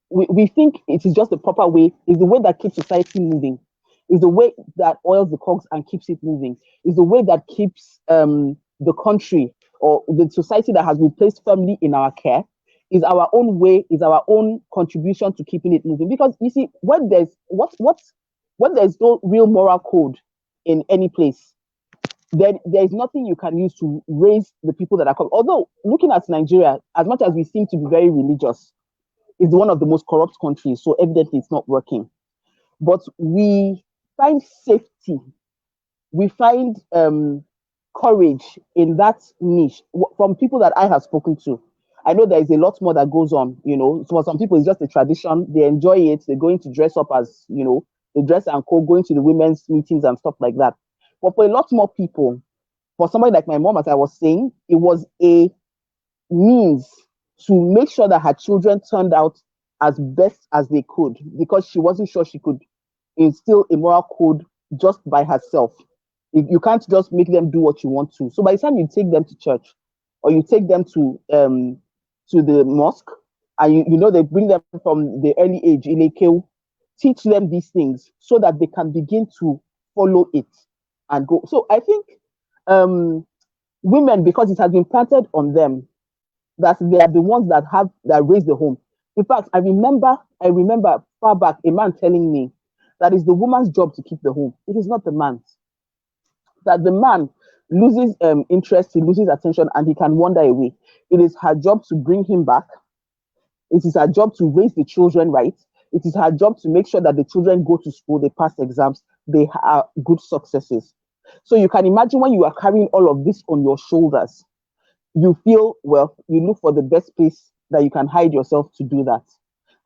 S2: we think it is just the proper way, is the way that keeps society moving, is the way that oils the cogs and keeps it moving, is the way that keeps the country or the society that has been placed firmly in our care, is our own way, is our own contribution to keeping it moving. Because you see, when when there's no real moral code in any place, then there is nothing you can use to raise the people that are coming. Although looking at Nigeria, as much as we seem to be very religious, it's one of the most corrupt countries, so evidently it's not working. But we find safety, we find courage in that niche from people that I have spoken to. I know there is a lot more that goes on. For some people, it's just a tradition. They enjoy it. They're going to dress up as, they dress and co, going to the women's meetings and stuff like that. But for a lot more people, for somebody like my mom, as I was saying, it was a means to make sure that her children turned out as best as they could, because she wasn't sure she could instill a moral code just by herself. You can't just make them do what you want to. So by the time you take them to church, or you take them to the mosque, and they bring them from the early age in Ekeu, teach them these things so that they can begin to follow it and go. So I think women, because it has been planted on them that they are the ones that raise the home. In fact, I remember far back a man telling me that it's the woman's job to keep the home. It is not the man's. That the man loses interest, he loses attention, and he can wander away. It is her job to bring him back. It is her job to raise the children right. It is her job to make sure that the children go to school, they pass exams, they are good successes. So you can imagine when you are carrying all of this on your shoulders, you feel, well, you look for the best place that you can hide yourself to do that.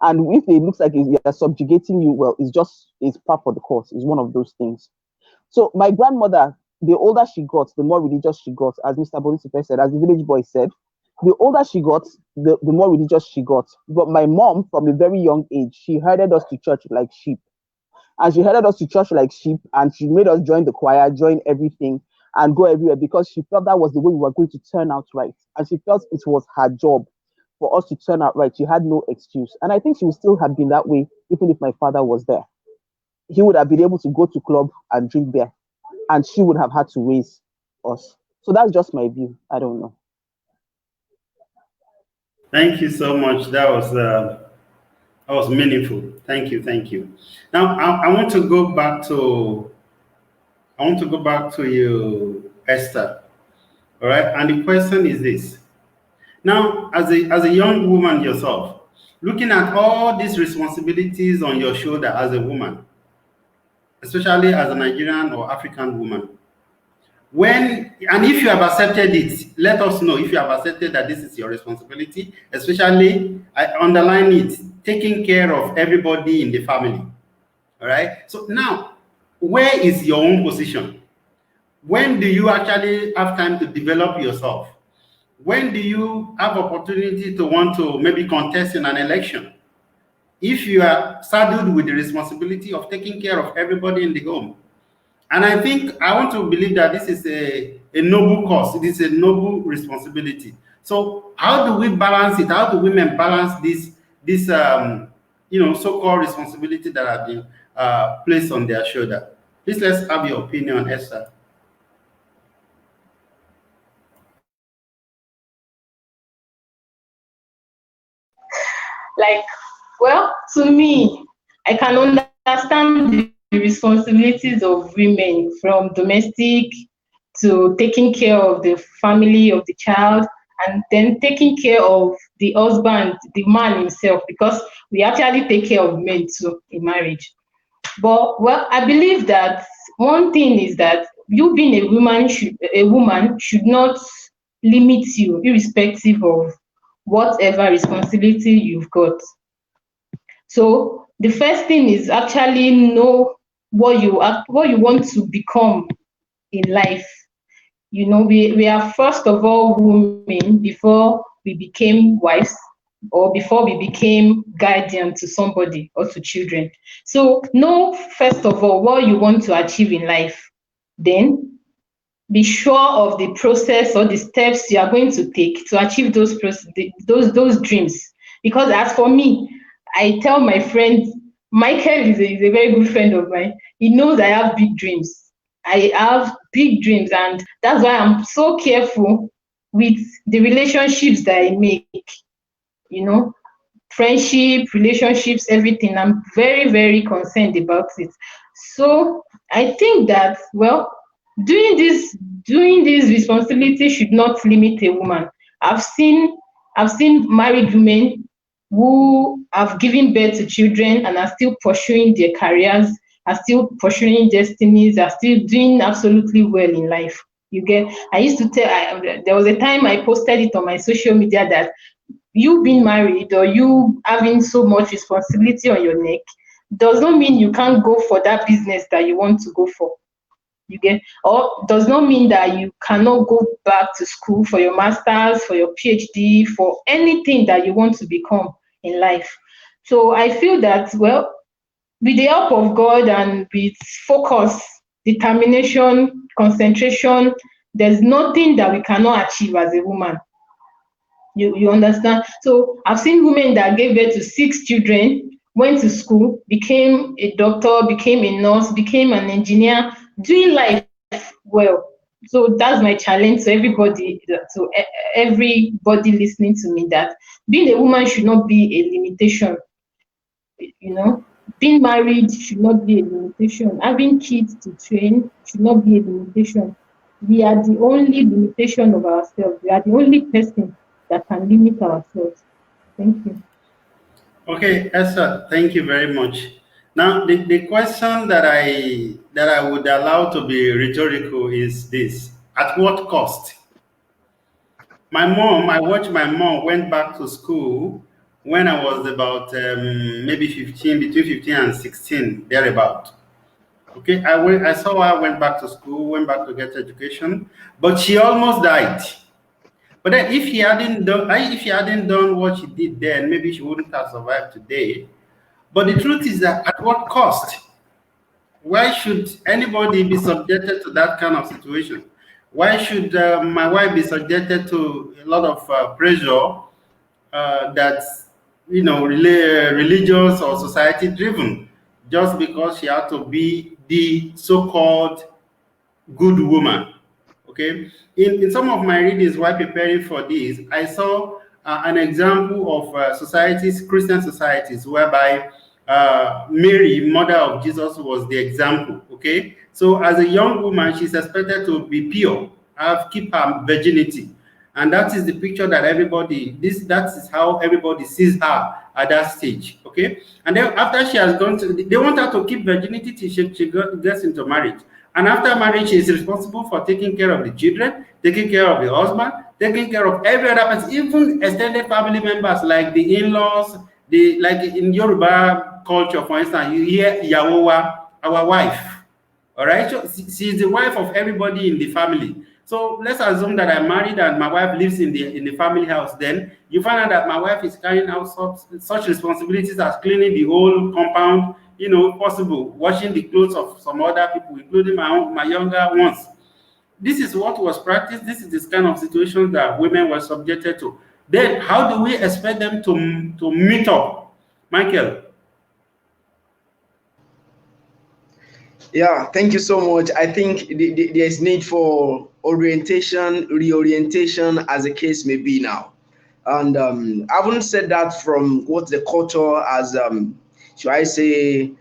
S2: And if it looks like they're subjugating you, well, it's part of the course. It's one of those things. So my grandmother, the older she got, the more religious she got, as Mr. Bolisipe said, as the village boy said, the older she got, the more religious she got. But my mom, from a very young age, she herded us to church like sheep. And she herded us to church like sheep, and she made us join the choir, join everything, and go everywhere, because she felt that was the way we were going to turn out right. And she felt it was her job for us to turn out right. She had no excuse. And I think she would still have been that way even if my father was there. He would have been able to go to club and drink there, and she would have had to raise us. So that's just my view. I don't know.
S1: Thank you so much. That was meaningful. Thank you. Now I want to go back to you, Esther. All right. And the question is this. Now, as a young woman yourself, looking at all these responsibilities on your shoulder as a woman, especially as a Nigerian or African woman, if you have accepted it, let us know if you have accepted that this is your responsibility, especially, I underline it, taking care of everybody in the family. All right. So now, where is your own position? When do you actually have time to develop yourself? When do you have opportunity to want to maybe contest in an election? If you are saddled with the responsibility of taking care of everybody in the home. And I think I want to believe that this is a noble cause. It is a noble responsibility. So how do we balance it? How do women balance this so-called responsibility that have been placed on their shoulder? Please let's have your opinion, Esther.
S3: Like, well, to me, I can understand the responsibilities of women, from domestic to taking care of the family of the child, and then taking care of the husband, the man himself, because we actually take care of men too in marriage. But well, I believe that one thing is that you being a woman should not limit you, irrespective of whatever responsibility you've got. So the first thing is actually know what you want to become in life. You know, we are first of all women before we became wives, or before we became guardian to somebody or to children. So know first of all what you want to achieve in life. Then be sure of the process or the steps you are going to take to achieve those dreams. Because as for me, I tell my friends, Michael is a very good friend of mine. He knows I have big dreams. I have big dreams, and that's why I'm so careful with the relationships that I make. You know, friendship, relationships, everything. I'm very, very concerned about it. So I think that, well, doing this responsibility should not limit a woman. I've seen I've seen married women who have given birth to children and are still pursuing their careers, are still pursuing destinies, are still doing absolutely well in life. You get, I used to tell, there was a time I posted it on my social media that you being married or you having so much responsibility on your neck does not mean you can't go for that business that you want to go for. You get, or does not mean that you cannot go back to school for your masters, for your PhD, for anything that you want to become in life. So I feel that, well, with the help of God and with focus, determination, concentration, there's nothing that we cannot achieve as a woman. You understand? So I've seen women that gave birth to 6 children, went to school, became a doctor, became a nurse, became an engineer, doing life well. So that's my challenge to everybody, everybody listening to me, that being a woman should not be a limitation. You know, being married should not be a limitation. Having kids to train should not be a limitation. We are the only limitation of ourselves. We are the only person that can limit ourselves. Thank you.
S1: Okay, Esther, thank you very much. Now, the question that I would allow to be rhetorical is this: at what cost? I watched my mom went back to school when I was about maybe 15, between 15 and 16, thereabout. Okay, I saw her went back to school, went back to get education, but she almost died. But then if she hadn't done what she did then, maybe she wouldn't have survived today. But the truth is that at what cost? Why should anybody be subjected to that kind of situation? Why should my wife be subjected to a lot of pressure that's religious or society driven, just because she had to be the so-called good woman? Okay, in some of my readings while preparing for this, I saw an example of societies, Christian societies, whereby Mary, mother of Jesus, was the example. Okay, so as a young woman, she's expected to be pure, keep her virginity, and that is the picture that that is how everybody sees her at that stage. Okay, and then after she has gone to, they want her to keep virginity till she gets into marriage. And after marriage, she is responsible for taking care of the children, taking care of the husband, taking care of every other person, even extended family members like the in-laws. Like in Yoruba culture, for instance, you hear Yawowa, our wife. All right, so she's the wife of everybody in the family. So let's assume that I'm married and my wife lives in the family house. Then you find out that my wife is carrying out such responsibilities as cleaning the whole compound, possible, washing the clothes of some other people, including my younger ones. This is what was practiced. This is this kind of situation that women were subjected to. Then how do we expect them to meet up, Michael?
S5: Yeah, thank you so much. I think there's need for orientation, reorientation, as the case may be now. And I haven't said that from what the culture has, should I say,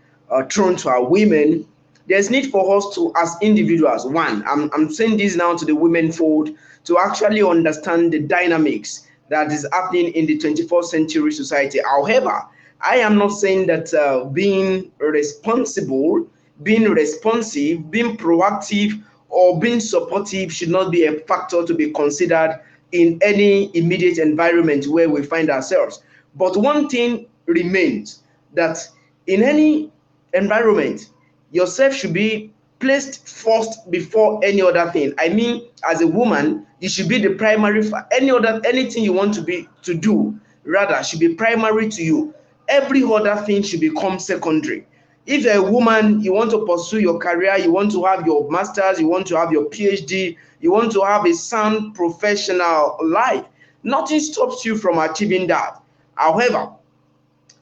S5: thrown to our women. There's need for us to, as individuals, one, I'm saying this now to the women fold, to actually understand the dynamics that is happening in the 21st century society. However, I am not saying that being responsible, being responsive, being proactive, or being supportive should not be a factor to be considered in any immediate environment where we find ourselves. But one thing remains, that in any environment, yourself should be placed first before any other thing. I mean, as a woman, you should be the primary for anything you want to do, rather should be primary to you. Every other thing should become secondary. If you're a woman, you want to pursue your career, you want to have your master's, you want to have your PhD, you want to have a sound professional life, nothing stops you from achieving that. However,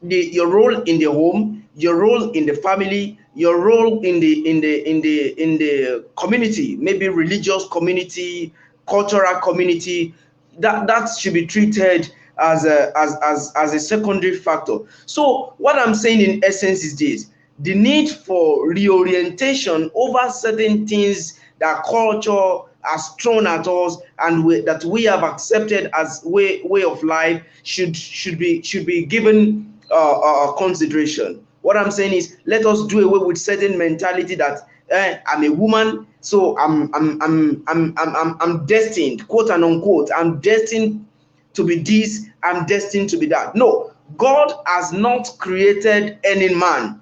S5: your role in the home, your role in the family, your role in the community, maybe religious community, cultural community, that should be treated as a secondary factor. So what I'm saying in essence is this: the need for reorientation over certain things that culture has thrown at us and that we have accepted as way of life should be given consideration. What I'm saying is, let us do away with certain mentality that I'm a woman, so I'm destined, quote and unquote, I'm destined to be this, I'm destined to be that. No, God has not created any man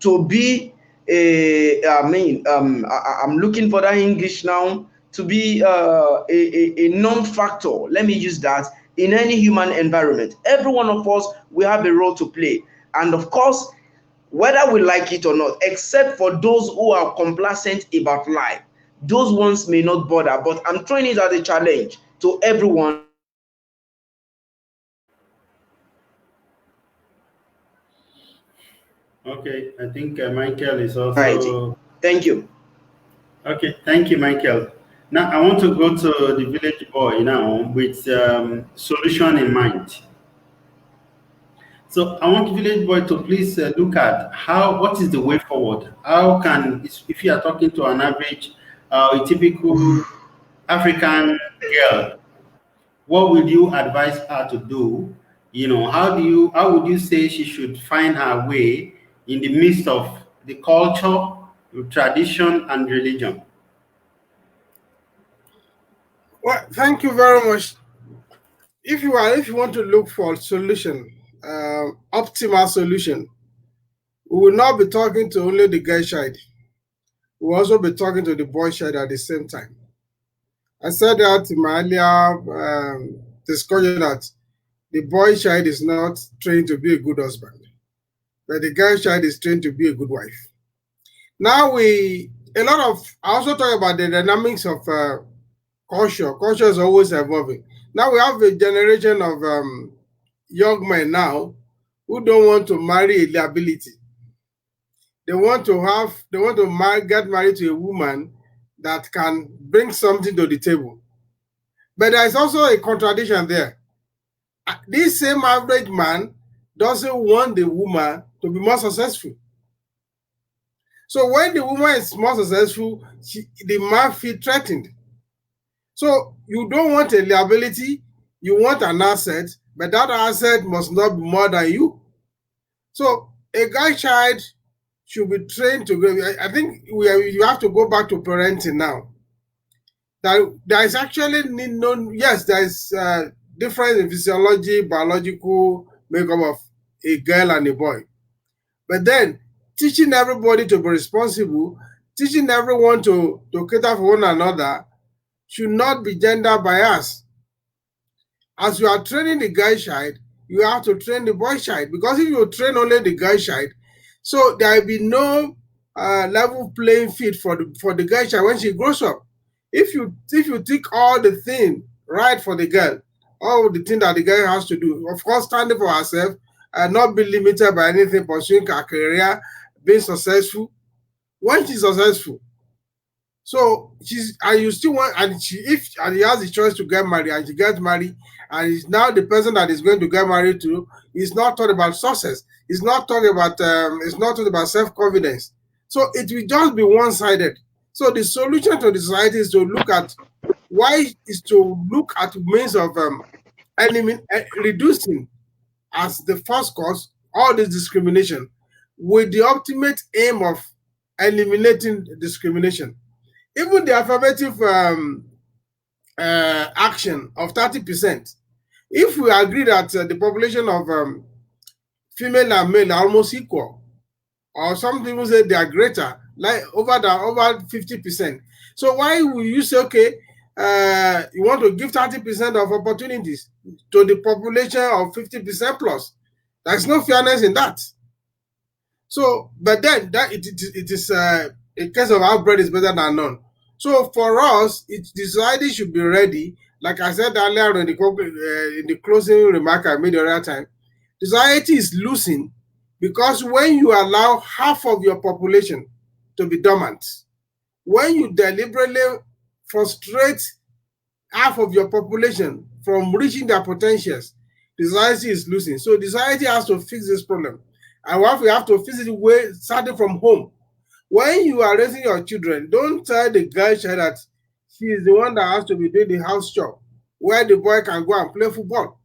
S5: to be I'm looking for that English now, to be a non-factor, let me use that, in any human environment. Every one of us, we have a role to play. And of course, whether we like it or not, except for those who are complacent about life, those ones may not bother. But I'm throwing it as a challenge to everyone.
S1: Okay, I think Michael is
S5: Society.
S1: also.
S5: Thank you.
S1: Okay, thank you, Michael. Now I want to go to the village boy now with solution in mind. So I want village boy to please look at what is the way forward. How can, if you are talking to an average, a typical African girl, what would you advise her to do? How would you say she should find her way in the midst of the culture, the tradition, and religion?
S4: Well, thank you very much. If you want to look for a solution, optimal solution, we will not be talking to only the girl child. We'll also be talking to the boy child at the same time. I said that in my earlier discussion that the boy child is not trained to be a good husband, but the girl child is trained to be a good wife. Now I also talk about the dynamics of culture. Culture is always evolving. Now we have a generation of young men now who don't want to marry a liability. They want to get married to a woman that can bring something to the table. But there is also a contradiction there. This same average man doesn't want the woman to be more successful. So when the woman is more successful, the man feels threatened. So you don't want a liability, you want an asset, but that asset must not be more than you. So a guy child should be trained to go. I think you have to go back to parenting now. There is actually yes, there is difference in physiology, biological makeup of a girl and a boy. But then teaching everybody to be responsible, teaching everyone to cater for one another should not be gender biased. As you are training the guy child, you have to train the boy child, because if you train only the guy child, so there will be no level playing field for the girl child when she grows up. If you take all the thing right for the girl, all the thing that the girl has to do, of course, standing for herself and not be limited by anything, pursuing her career, being successful. When she's successful, so you still want, and he has the choice to get married, and she gets married, and it's now the person that is going to get married to is not talking about success. It's not talking about self-confidence. So it will just be one-sided. So the solution to the society is to look at means of reducing as the first cause all this discrimination, with the ultimate aim of eliminating discrimination. Even the affirmative action of 30%, if we agree that the population of female and male are almost equal, or some people say they are greater, like over 50%. So why will you say, okay, you want to give 30% of opportunities to the population of 50% plus? There's no fairness in that. So, but then that it is a case of how bread is better than none. So for us, the society should be ready. Like I said earlier in the closing remark I made the other time, society is losing because when you allow half of your population to be dormant, when you deliberately frustrate half of your population from reaching their potentials, the society is losing. So the society has to fix this problem. And we have to fix it starting from home. When you are raising your children, don't tell the girl child that she is the one that has to be doing the house chore, where the boy can go and play football.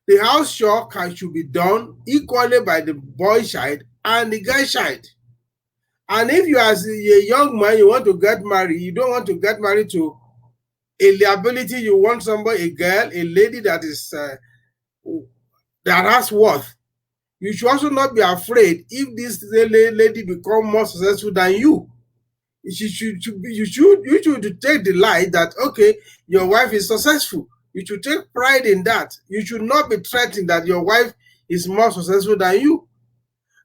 S4: The house chore should be done equally by the boy child and the girl child. And if you as a young man, you want to get married, you don't want to get married to a liability, you want somebody, a girl, a lady that is that has worth. You should also not be afraid if this lady become more successful than you. You should take delight that, okay, your wife is successful. You should take pride in that. You should not be threatened that your wife is more successful than you.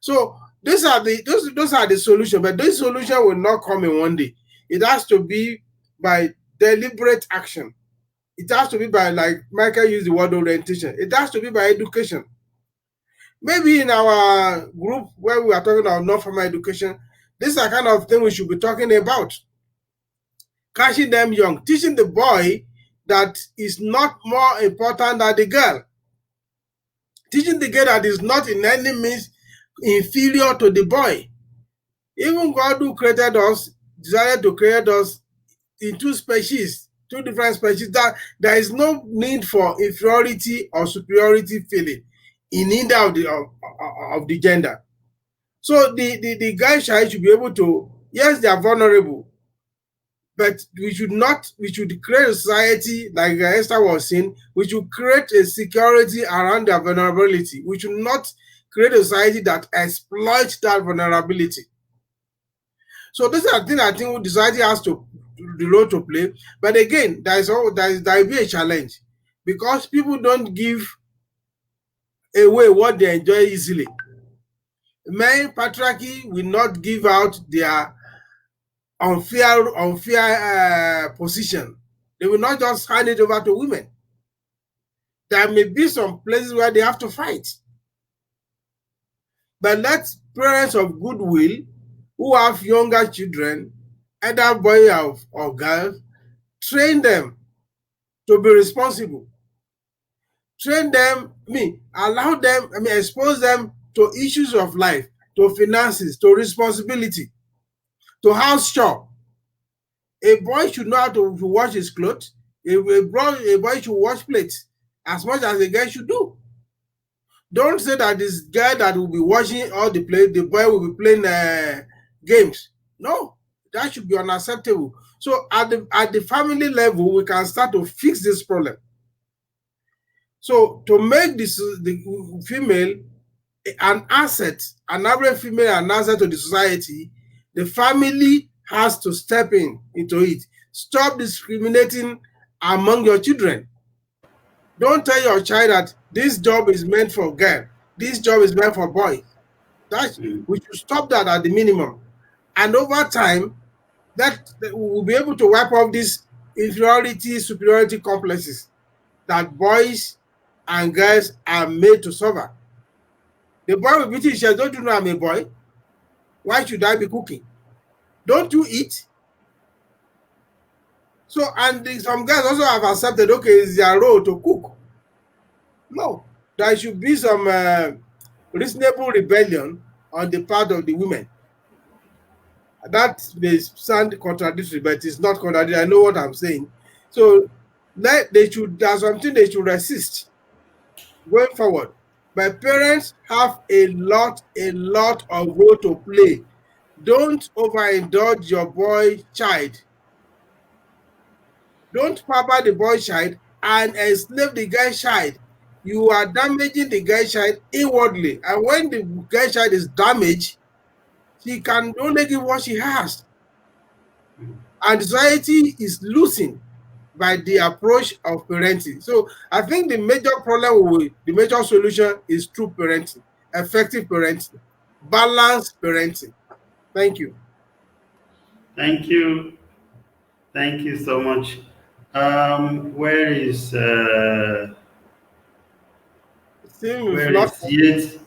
S4: So those are the solutions, but this solution will not come in one day. It has to be by deliberate action. It has to be by, like Michael used the word, orientation. It has to be by education. Maybe in our group where we are talking about non-formal education, this is the kind of thing we should be talking about. Catching them young, teaching the boy that is not more important than the girl. Teaching the girl that is not in any means inferior to the boy. Even God who created us decided to create us in two different species, that there is no need for inferiority or superiority feeling in either of the gender. So the guy child should be able to, yes, they are vulnerable, but we should create a society, like Esther was saying, we should create a security around their vulnerability. We should not create a society that exploits that vulnerability. So this is a thing I think society has the role to play. But again, there will be a challenge, because people don't give away what they enjoy easily. Men, patriarchy will not give out their unfair position. They will not just hand it over to women. There may be some places where they have to fight. But let parents of goodwill who have younger children, either boy or girl, train them to be responsible. Train them, allow them, expose them to issues of life, to finances, to responsibility, to house chore. A boy should know how to wash his clothes. A boy should wash plates as much as a girl should do. Don't say that this girl that will be washing all the plates, the boy will be playing games. No, that should be unacceptable. So at the family level, we can start to fix this problem. So to make the female an asset, an average female an asset to the society, The family has to step into it. Stop discriminating among your children. Don't tell your child that this job is meant for girl, this job is meant for boy. We should stop that at the minimum. And over time, that we'll be able to wipe off these inferiority, superiority complexes that boys and girls are made to suffer. The boy will beat his chest, don't you know I'm a boy? Why should I be cooking? Don't you eat? So, and some guys also have accepted, okay, it's their role to cook. No, there should be some reasonable rebellion on the part of the women. That may sound contradictory, but it's not contradictory. I know what I'm saying. So there's something they should resist going forward. But parents have a lot of role to play. Don't overindulge your boy child. Don't pamper the boy child and enslave the girl child. You are damaging the girl child inwardly. And when the girl child is damaged, she can only give what she has. And society is losing by the approach of parenting. So I think the major problem, the major solution is true parenting, effective parenting, balanced parenting. Thank you.
S1: Thank you. Thank you so much. Where is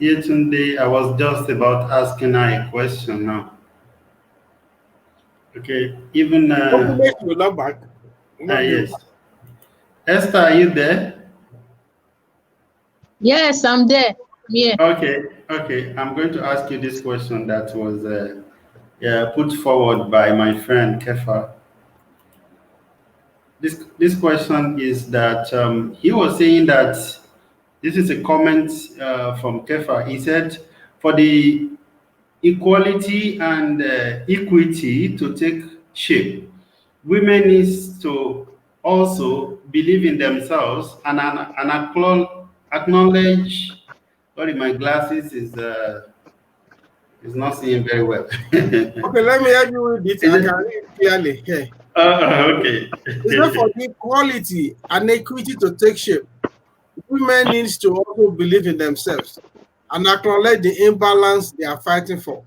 S1: Yetunde? I was just about asking her a question now. Okay, even yes. Esther, are you there?
S3: Yes, I'm there. Yeah.
S1: Okay. I'm going to ask you this question that was put forward by my friend Kefa. This question is that he was saying that this is a comment from Kefa. He said, for the equality and equity to take shape, women need to also believe in themselves and acknowledge. Sorry, my glasses is not seeing very well.
S4: Okay, let me help you with it. I can read clearly. Okay.
S1: Okay.
S4: It's not for the equality and equity to take shape. Women need to also believe in themselves and acknowledge the imbalance they are fighting for.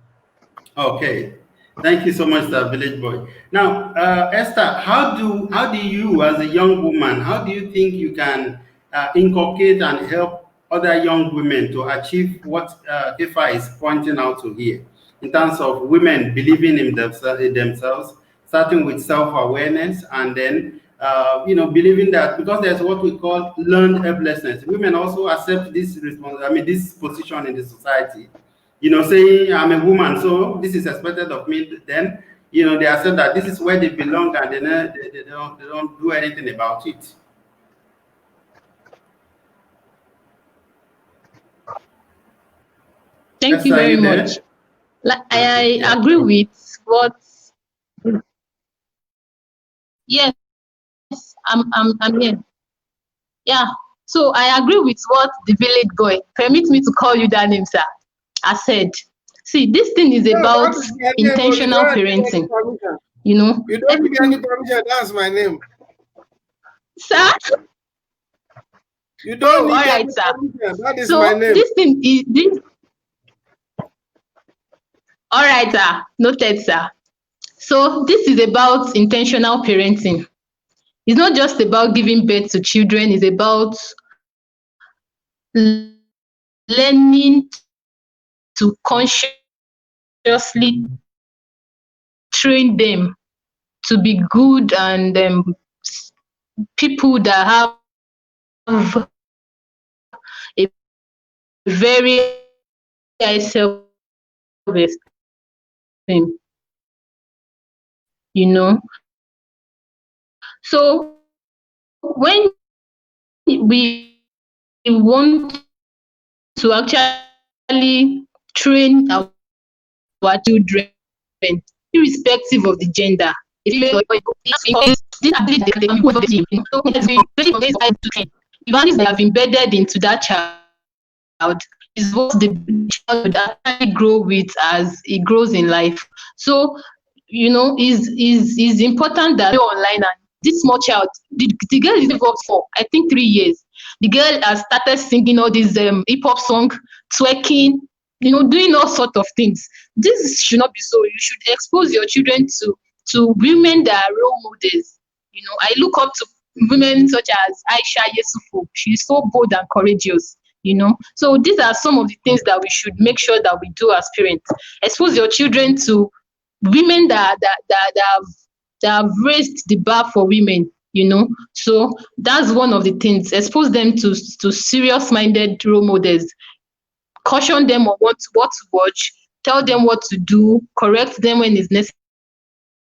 S1: Okay. Thank you so much, the village boy. Now, Esther, how do you, as a young woman, how do you think you can inculcate and help other young women to achieve what Kefa is pointing out to here, in terms of women believing in themselves, starting with self-awareness, and then believing that, because there's what we call learned helplessness. Women also accept this this position in the society. Saying I'm a woman, so this is expected of me. Then, they accept that this is where they belong, and they don't do anything about it.
S3: Thank you very much. I agree with what. Yes, I'm here. Yeah. So I agree with what the village boy, permit me to call you that name, sir, I said. See, this thing is about intentional parenting. You
S4: don't need any permission. That's my name.
S3: Sir?
S4: You don't need
S3: any
S4: permission. That is my name.
S3: This thing is this. All right, sir. Noted, sir. So this is about intentional parenting. It's not just about giving birth to children. It's about learning to consciously train them to be good and people that have a very high self-esteem. So when we want to actually train our children, irrespective of the gender, the values that have embedded into that child is what the child would actually grow with as it grows in life. So, is important that online, and this small child, the girl is involved for I think 3 years. The girl has started singing all these hip hop song, twerking, doing all sort of things. This should not be so. You should expose your children to women that are role models. I look up to women such as Aisha Yesufu. She's so bold and courageous. So these are some of the things that we should make sure that we do as parents. Expose your children to women that have raised the bar for women. So that's one of the things. Expose them to serious minded role models. Caution them on what to watch, tell them what to do, correct them when it's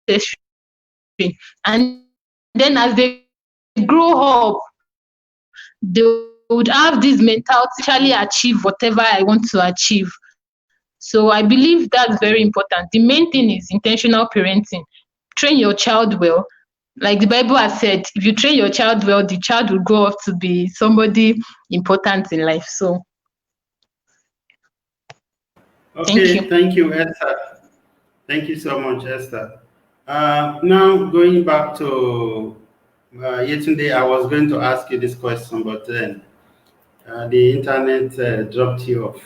S3: necessary. And then as they grow up, they would have this mentality to actually achieve whatever I want to achieve. So I believe that's very important. The main thing is intentional parenting. Train your child well. Like the Bible has said, if you train your child well, the child will grow up to be somebody important in life. So thank
S1: Okay,
S3: you.
S1: thank you, Esther. Thank you so much, Esther. Now, going back to Yetunde, I was going to ask you this question, but then the internet dropped you off.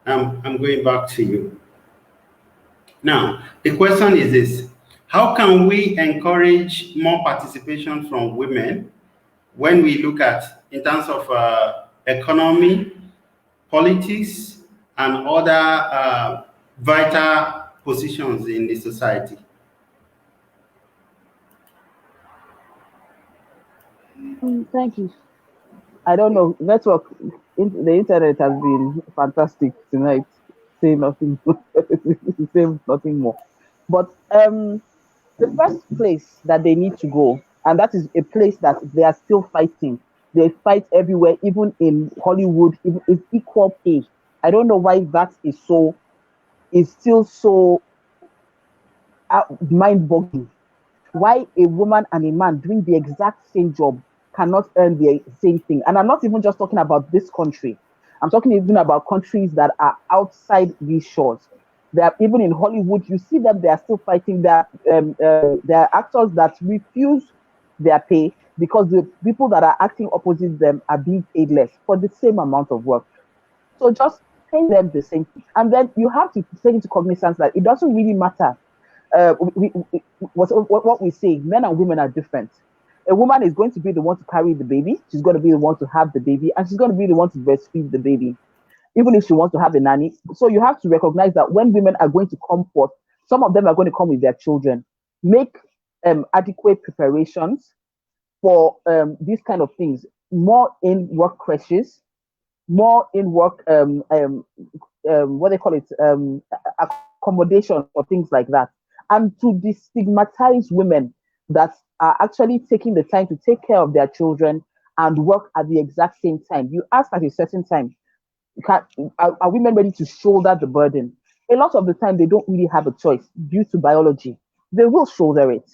S1: I'm going back to you. Now, the question is this: how can we encourage more participation from women when we look at in terms of economy, politics, and other vital positions in the society?
S2: Thank you. I don't know. The internet has been fantastic tonight. Say nothing, say nothing more. But the first place that they need to go, and that is a place that they are still fighting. They fight everywhere, even in Hollywood. It's equal pay. I don't know why that is still so mind-boggling. Why a woman and a man doing the exact same job cannot earn the same thing. And I'm not even just talking about this country. I'm talking even about countries that are outside these shores. They are even in Hollywood. You see them; they are still fighting. There are actors that refuse their pay because the people that are acting opposite them are being paid less for the same amount of work. So just pay them the same. And then you have to take into cognizance that it doesn't really matter what we say. Men and women are different. A woman is going to be the one to carry the baby. She's going to be the one to have the baby, and she's going to be the one to breastfeed the baby, even if she wants to have a nanny. So you have to recognize that when women are going to come forth, some of them are going to come with their children. Make adequate preparations for these kind of things. More in work crashes, more in work what they call it accommodation or things like that, and to destigmatize women that are actually taking the time to take care of their children and work at the exact same time. You ask at a certain time, can, are women ready to shoulder the burden? A lot of the time they don't really have a choice due to biology. They will shoulder it.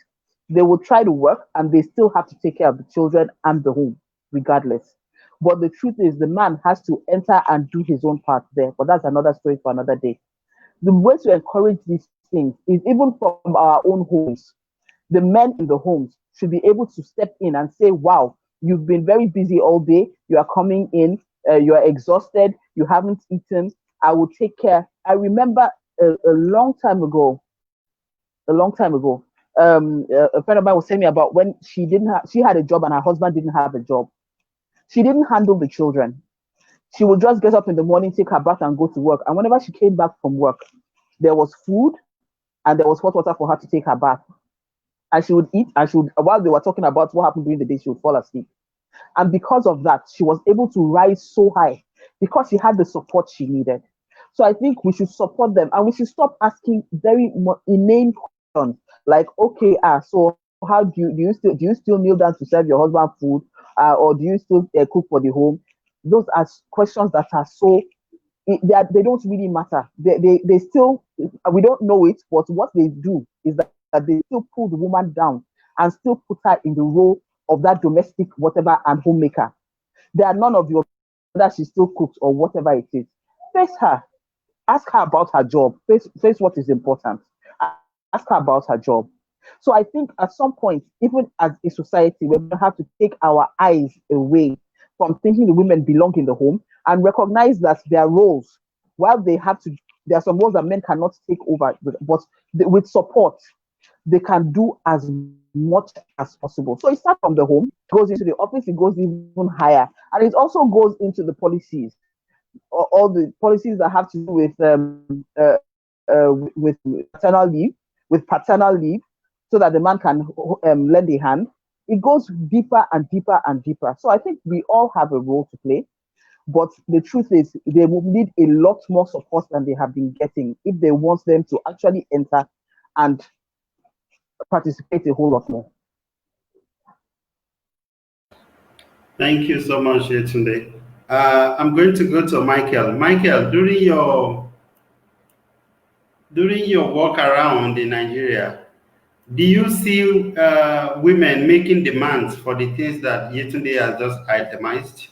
S2: They will try to work and they still have to take care of the children and the home regardless. But the truth is, the man has to enter and do his own part there. But that's another story for another day. The way to encourage these things is even from our own homes. The men in the homes should be able to step in and say, wow, you've been very busy all day. You are coming in, you're exhausted, you haven't eaten. I will take care. I remember a long time ago, a friend of mine was telling me about when she had a job and her husband didn't have a job. She didn't handle the children. She would just get up in the morning, take her bath, and go to work. And whenever she came back from work, there was food and there was hot water for her to take her bath. And she would eat, and while they were talking about what happened during the day, she would fall asleep. And because of that, she was able to rise so high because she had the support she needed. So I think we should support them and we should stop asking very inane questions like, okay, so how do you still kneel down to serve your husband food, or do you still cook for the home? Those are questions that are so they don't really matter. They still, we don't know it, but what they do is that they still pull the woman down and still put her in the role of that domestic whatever and homemaker. They are none of your that she still cooks or whatever it is. face her, ask her about her job, face what is important, ask her about her job. So I think at some point, even as a society, we're going to have to take our eyes away from thinking the women belong in the home and recognize that their roles, while they have to, there are some roles that men cannot take over, but with support, they can do as much as possible. So it starts from the home, goes into the office, it goes even higher, and it also goes into the policies, all the policies that have to do with paternal leave, so that the man can lend a hand. It goes deeper and deeper and deeper. So I think we all have a role to play. But the truth is, they will need a lot more support than they have been getting if they want them to actually enter and participate a whole lot more.
S1: Thank you so much, Yetunde. I'm going to go to Michael. Michael, during your walk around in Nigeria, do you see women making demands for the things that Yetunde has just itemized?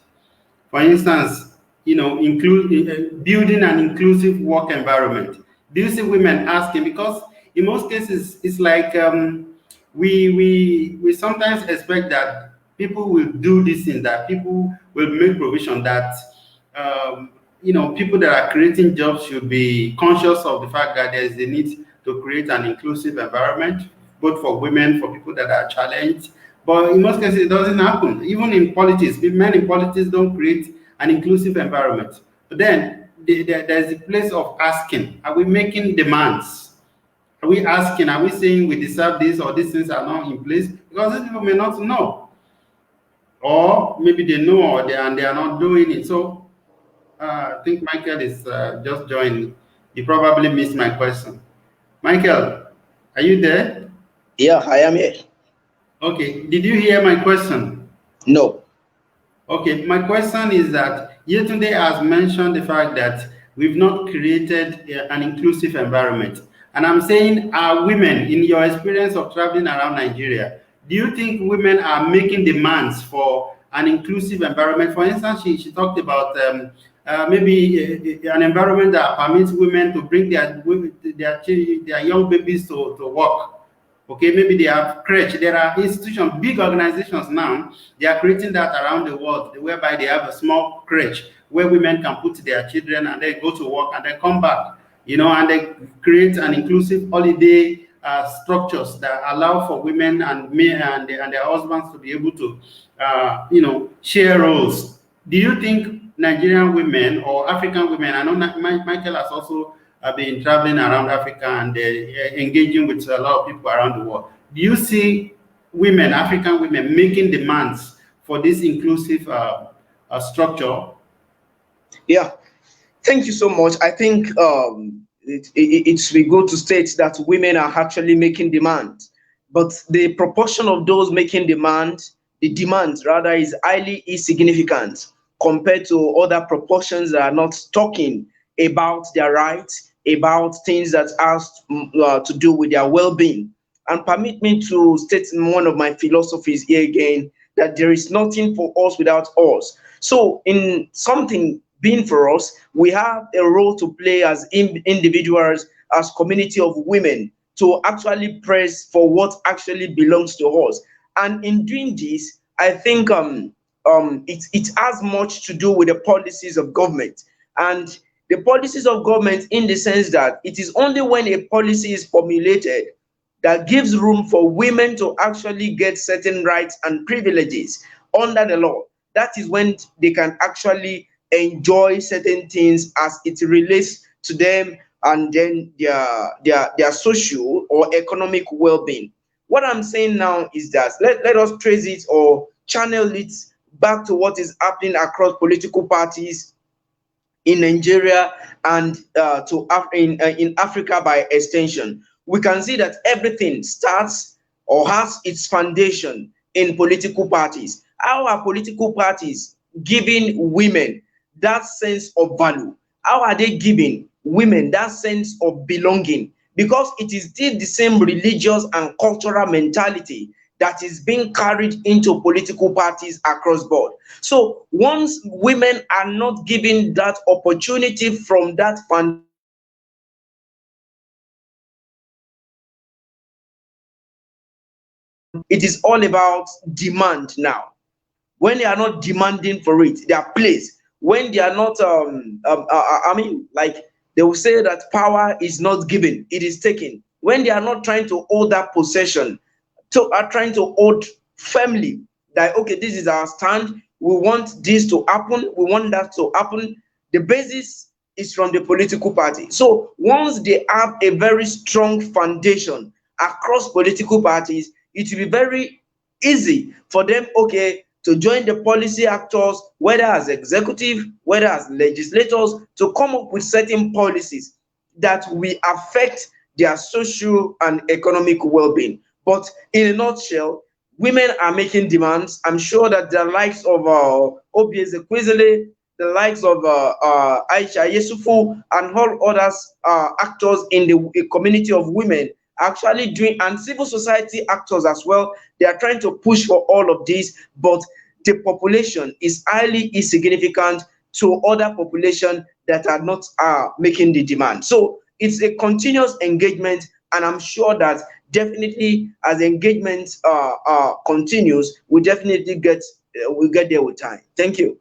S1: For instance, building an inclusive work environment. Do you see women asking? Because in most cases, it's like we sometimes expect that people will do this thing, that people will make provision, that people that are creating jobs should be conscious of the fact that there is a need to create an inclusive environment, both for women, for people that are challenged. But in most cases, it doesn't happen. Even in politics, men in politics don't create an inclusive environment. But then there's a place of asking. Are we making demands? Are we asking? Are we saying we deserve this, or these things are not in place? Because these people may not know. Or maybe they know, and they are not doing it. So I think Michael is just joining. You probably missed my question. Michael, are you there?
S5: Yeah, I am here.
S1: Okay. Did you hear my question?
S5: No.
S1: Okay. My question is that Yetunde has mentioned the fact that we've not created an inclusive environment. And I'm saying, are women, in your experience of traveling around Nigeria, do you think women are making demands for an inclusive environment? For instance, she talked about maybe an environment that permits women to bring their young babies to work. Okay, maybe they have crèche. There are institutions, big organizations now, they are creating that around the world, whereby they have a small crèche where women can put their children and they go to work and they come back, and they create an inclusive holiday structures that allow for women and men and their husbands to be able to, share roles. Do you think Nigerian women or African women, I know Michael has also been traveling around Africa and engaging with a lot of people around the world. Do you see women, African women, making demands for this inclusive structure?
S5: Yeah, thank you so much. I think it's we go to state that women are actually making demands, but the proportion of those making the demands rather, is highly insignificant compared to other proportions that are not talking about their rights, about things that has to do with their well-being. And permit me to state one of my philosophies here again, that there is nothing for us without us. So in something being for us, we have a role to play as individuals, as community of women, to actually press for what actually belongs to us. And in doing this, I think it has much to do with the policies of government. And the policies of government, in the sense that it is only when a policy is formulated that gives room for women to actually get certain rights and privileges under the law, that is when they can actually enjoy certain things as it relates to them, and then their social or economic well-being. What I'm saying now is that let us trace it or channel it back to what is happening across political parties in Nigeria and in Africa by extension. We can see that everything starts or has its foundation in political parties. How are political parties giving women that sense of value? How are they giving women that sense of belonging? Because it is still the same religious and cultural mentality that is being carried into political parties across board. So once women are not given that opportunity from that foundation, it is all about demand now. When they are not demanding for it, their place, when they are not I mean, like, they will say that power is not given, it is taken. When they are not trying to hold that possession, to are trying to hold firmly that, okay, this is our stand, we want this to happen, we want that to happen, the basis is from the political party. So once they have a very strong foundation across political parties, it will be very easy for them, okay, to join the policy actors, whether as executive, whether as legislators, to come up with certain policies that will affect their social and economic well-being. But in a nutshell, women are making demands. I'm sure that the likes of Obieze Kwizele, the likes of Aisha Yesufu, and all others actors in the community of women actually doing, and civil society actors as well, they are trying to push for all of this, but the population is highly insignificant to other population that are not making the demand. So it's a continuous engagement, and I'm sure that definitely as engagement continues, we definitely we'll get there with time. Thank you.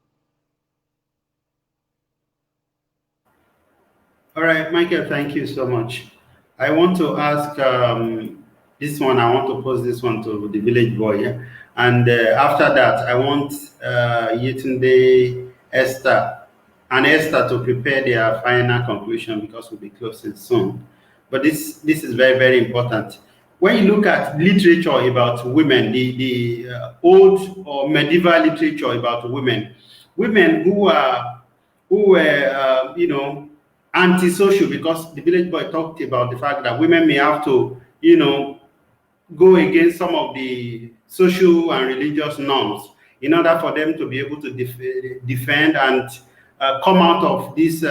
S1: All right, Michael, thank you so much. I want to ask this one, I want to pose this one to the village boy. Yeah? And after that, I want Yetunde, Esther, and Esther to prepare their final conclusion because we'll be closing soon. But this is very, very important. When you look at literature about women, the old or medieval literature about women, women who were, antisocial, because the village boy talked about the fact that women may have to, go against some of the social and religious norms in order for them to be able to defend and come out of these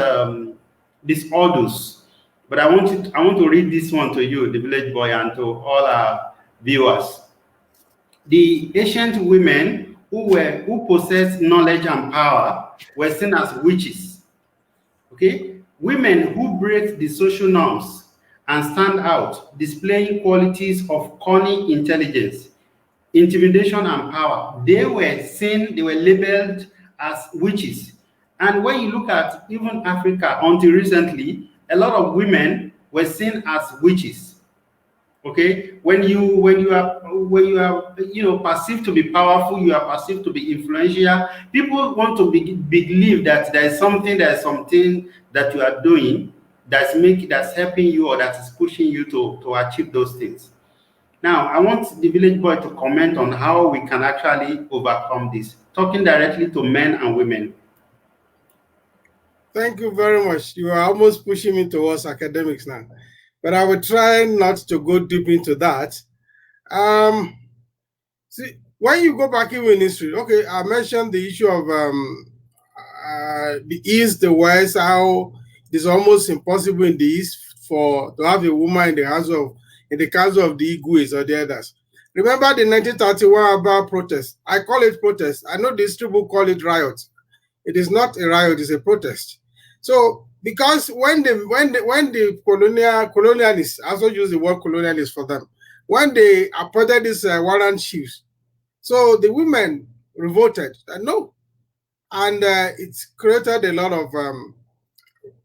S1: orders. But I want to read this one to you, the village boy, and to all our viewers. The ancient women who possessed knowledge and power were seen as witches. Okay, women who break the social norms and stand out, displaying qualities of cunning intelligence, intimidation, and power. They were labeled as witches. And when you look at even Africa, until recently, a lot of women were seen as witches. Okay, when you are perceived to be powerful, you are perceived to be influential. People want to believe that there's something that you are doing that's helping you, or that is pushing you to achieve those things. Now, I want the village boy to comment on how we can actually overcome this, talking directly to men and women.
S4: Thank you very much. You are almost pushing me towards academics now, but I will try not to go deep into that. See, when you go back even in history, okay, I mentioned the issue of the East, the West, how it's almost impossible in the East to have a woman in the council of the Igwes or the others. Remember the 1931 about protest? I call it protest. I know the history book call it riot. It is not a riot; it's a protest. So because when the colonialists, I also use the word colonialists for them, when they appointed these warrant chiefs, so the women revolted. No, and it's created a lot of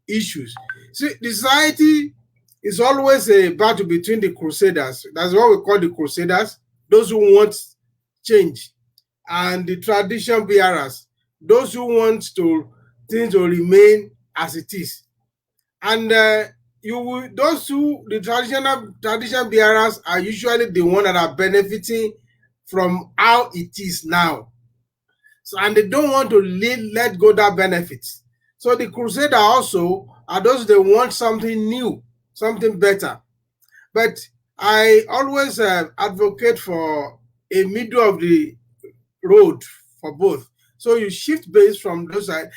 S4: issues. See, the society is always a battle between the crusaders. That's what we call the crusaders, those who want change, and the tradition bearers, those who want things to remain as it is. And the tradition bearers are usually the ones that are benefiting from how it is now. So, and they don't want to let go that benefit. So the crusader also are those that want something new, something better. But I always advocate for a middle of the road for both. So you shift base from those sides.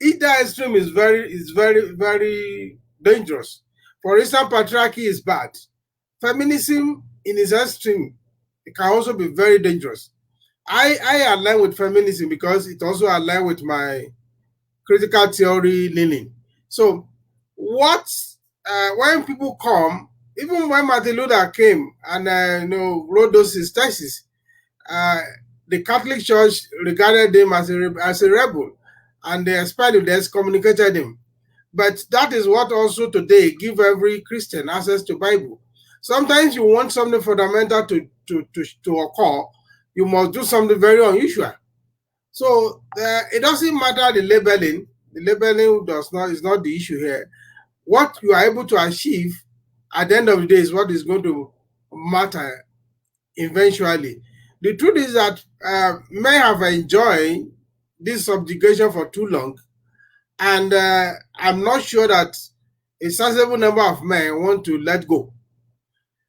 S4: Either extreme is very, very dangerous. For instance, patriarchy is bad. Feminism in its extreme it can also be very dangerous. I align with feminism because it also aligns with my critical theory leaning. So when people come, even when Martin Luther came and wrote those his thesis, the Catholic Church regarded him as a rebel, and they expelled him, they excommunicated him. But that is what also today give every Christian access to Bible. Sometimes you want something fundamental to occur, you must do something very unusual. So it doesn't matter the labeling. The labeling is not the issue here. What you are able to achieve at the end of the day is what is going to matter eventually. The truth is that men have enjoyed this subjugation for too long, and I'm not sure that a sizable number of men want to let go.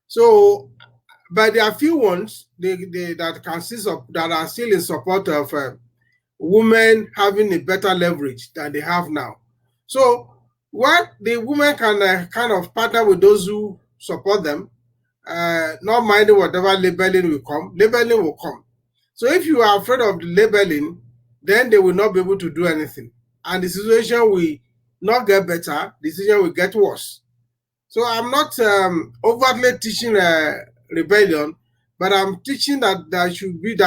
S4: So, but there are few ones that are still in support of women having a better leverage than they have now. So, what the women can kind of partner with those who support them, not minding whatever labeling will come. So if you are afraid of the labeling, then they will not be able to do anything. And the situation will not get better, the situation will get worse. So I'm not overtly teaching rebellion, but I'm teaching that there should be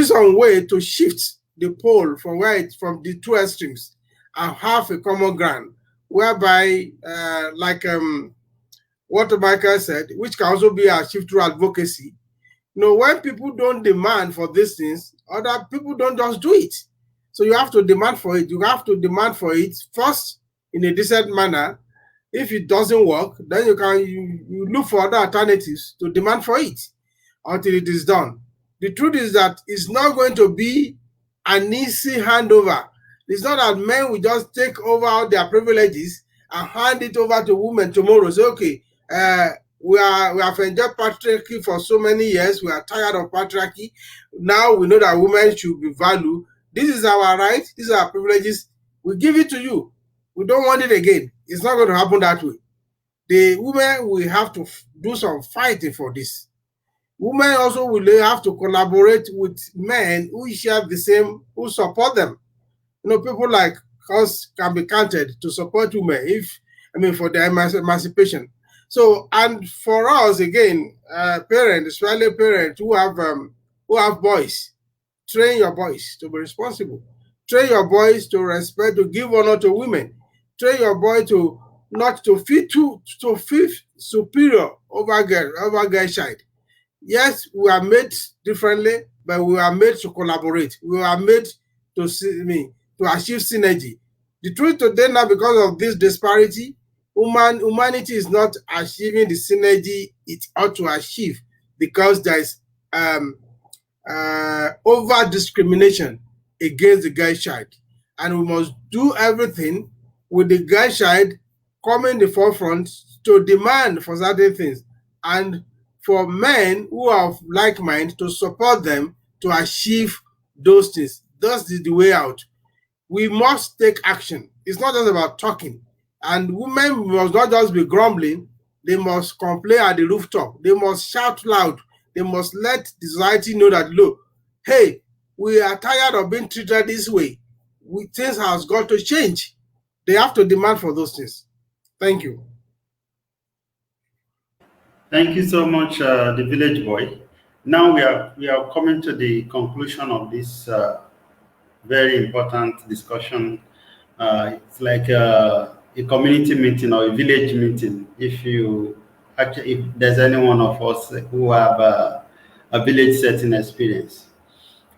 S4: some way to shift the pole from the two extremes and have a common ground, whereby what Michael said, which can also be achieved through advocacy. When people don't demand for these things, other people don't just do it. So you have to demand for it. You have to demand for it first in a decent manner. If it doesn't work, then you look for other alternatives to demand for it until it is done. The truth is that it's not going to be an easy handover. It's not that men will just take over all their privileges and hand it over to women tomorrow. Say, okay, we have enjoyed patriarchy for so many years. We are tired of patriarchy. Now we know that women should be valued. This is our right. These are our privileges. We give it to you. We don't want it again. It's not going to happen that way. The women will have to do some fighting for this. Women also will have to collaborate with men who share the same, who support them. People like us can be counted to support women for their emancipation. So, and for us again, parents, especially parents who have boys, train your boys to be responsible. Train your boys to respect, to give honor to women. Train your boy to not to feel superior over girl child. Yes, we are made differently, but we are made to collaborate. We are made to achieve synergy. The truth today now, because of this disparity, humanity is not achieving the synergy it ought to achieve, because there is over discrimination against the girl child, and we must do everything with the girl child coming in the forefront to demand for certain things, and for men who have like mind to support them to achieve those things. That's the way out. We must take action. It's not just about talking. And women must not just be grumbling. They must complain at the rooftop. They must shout loud. They must let the society know that, look, hey, we are tired of being treated this way. Things has got to change. They have to demand for those things. Thank you.
S1: Thank you so much, the village boy. Now we are coming to the conclusion of this very important discussion. It's like a community meeting or a village meeting. If there's any one of us who have a village setting experience,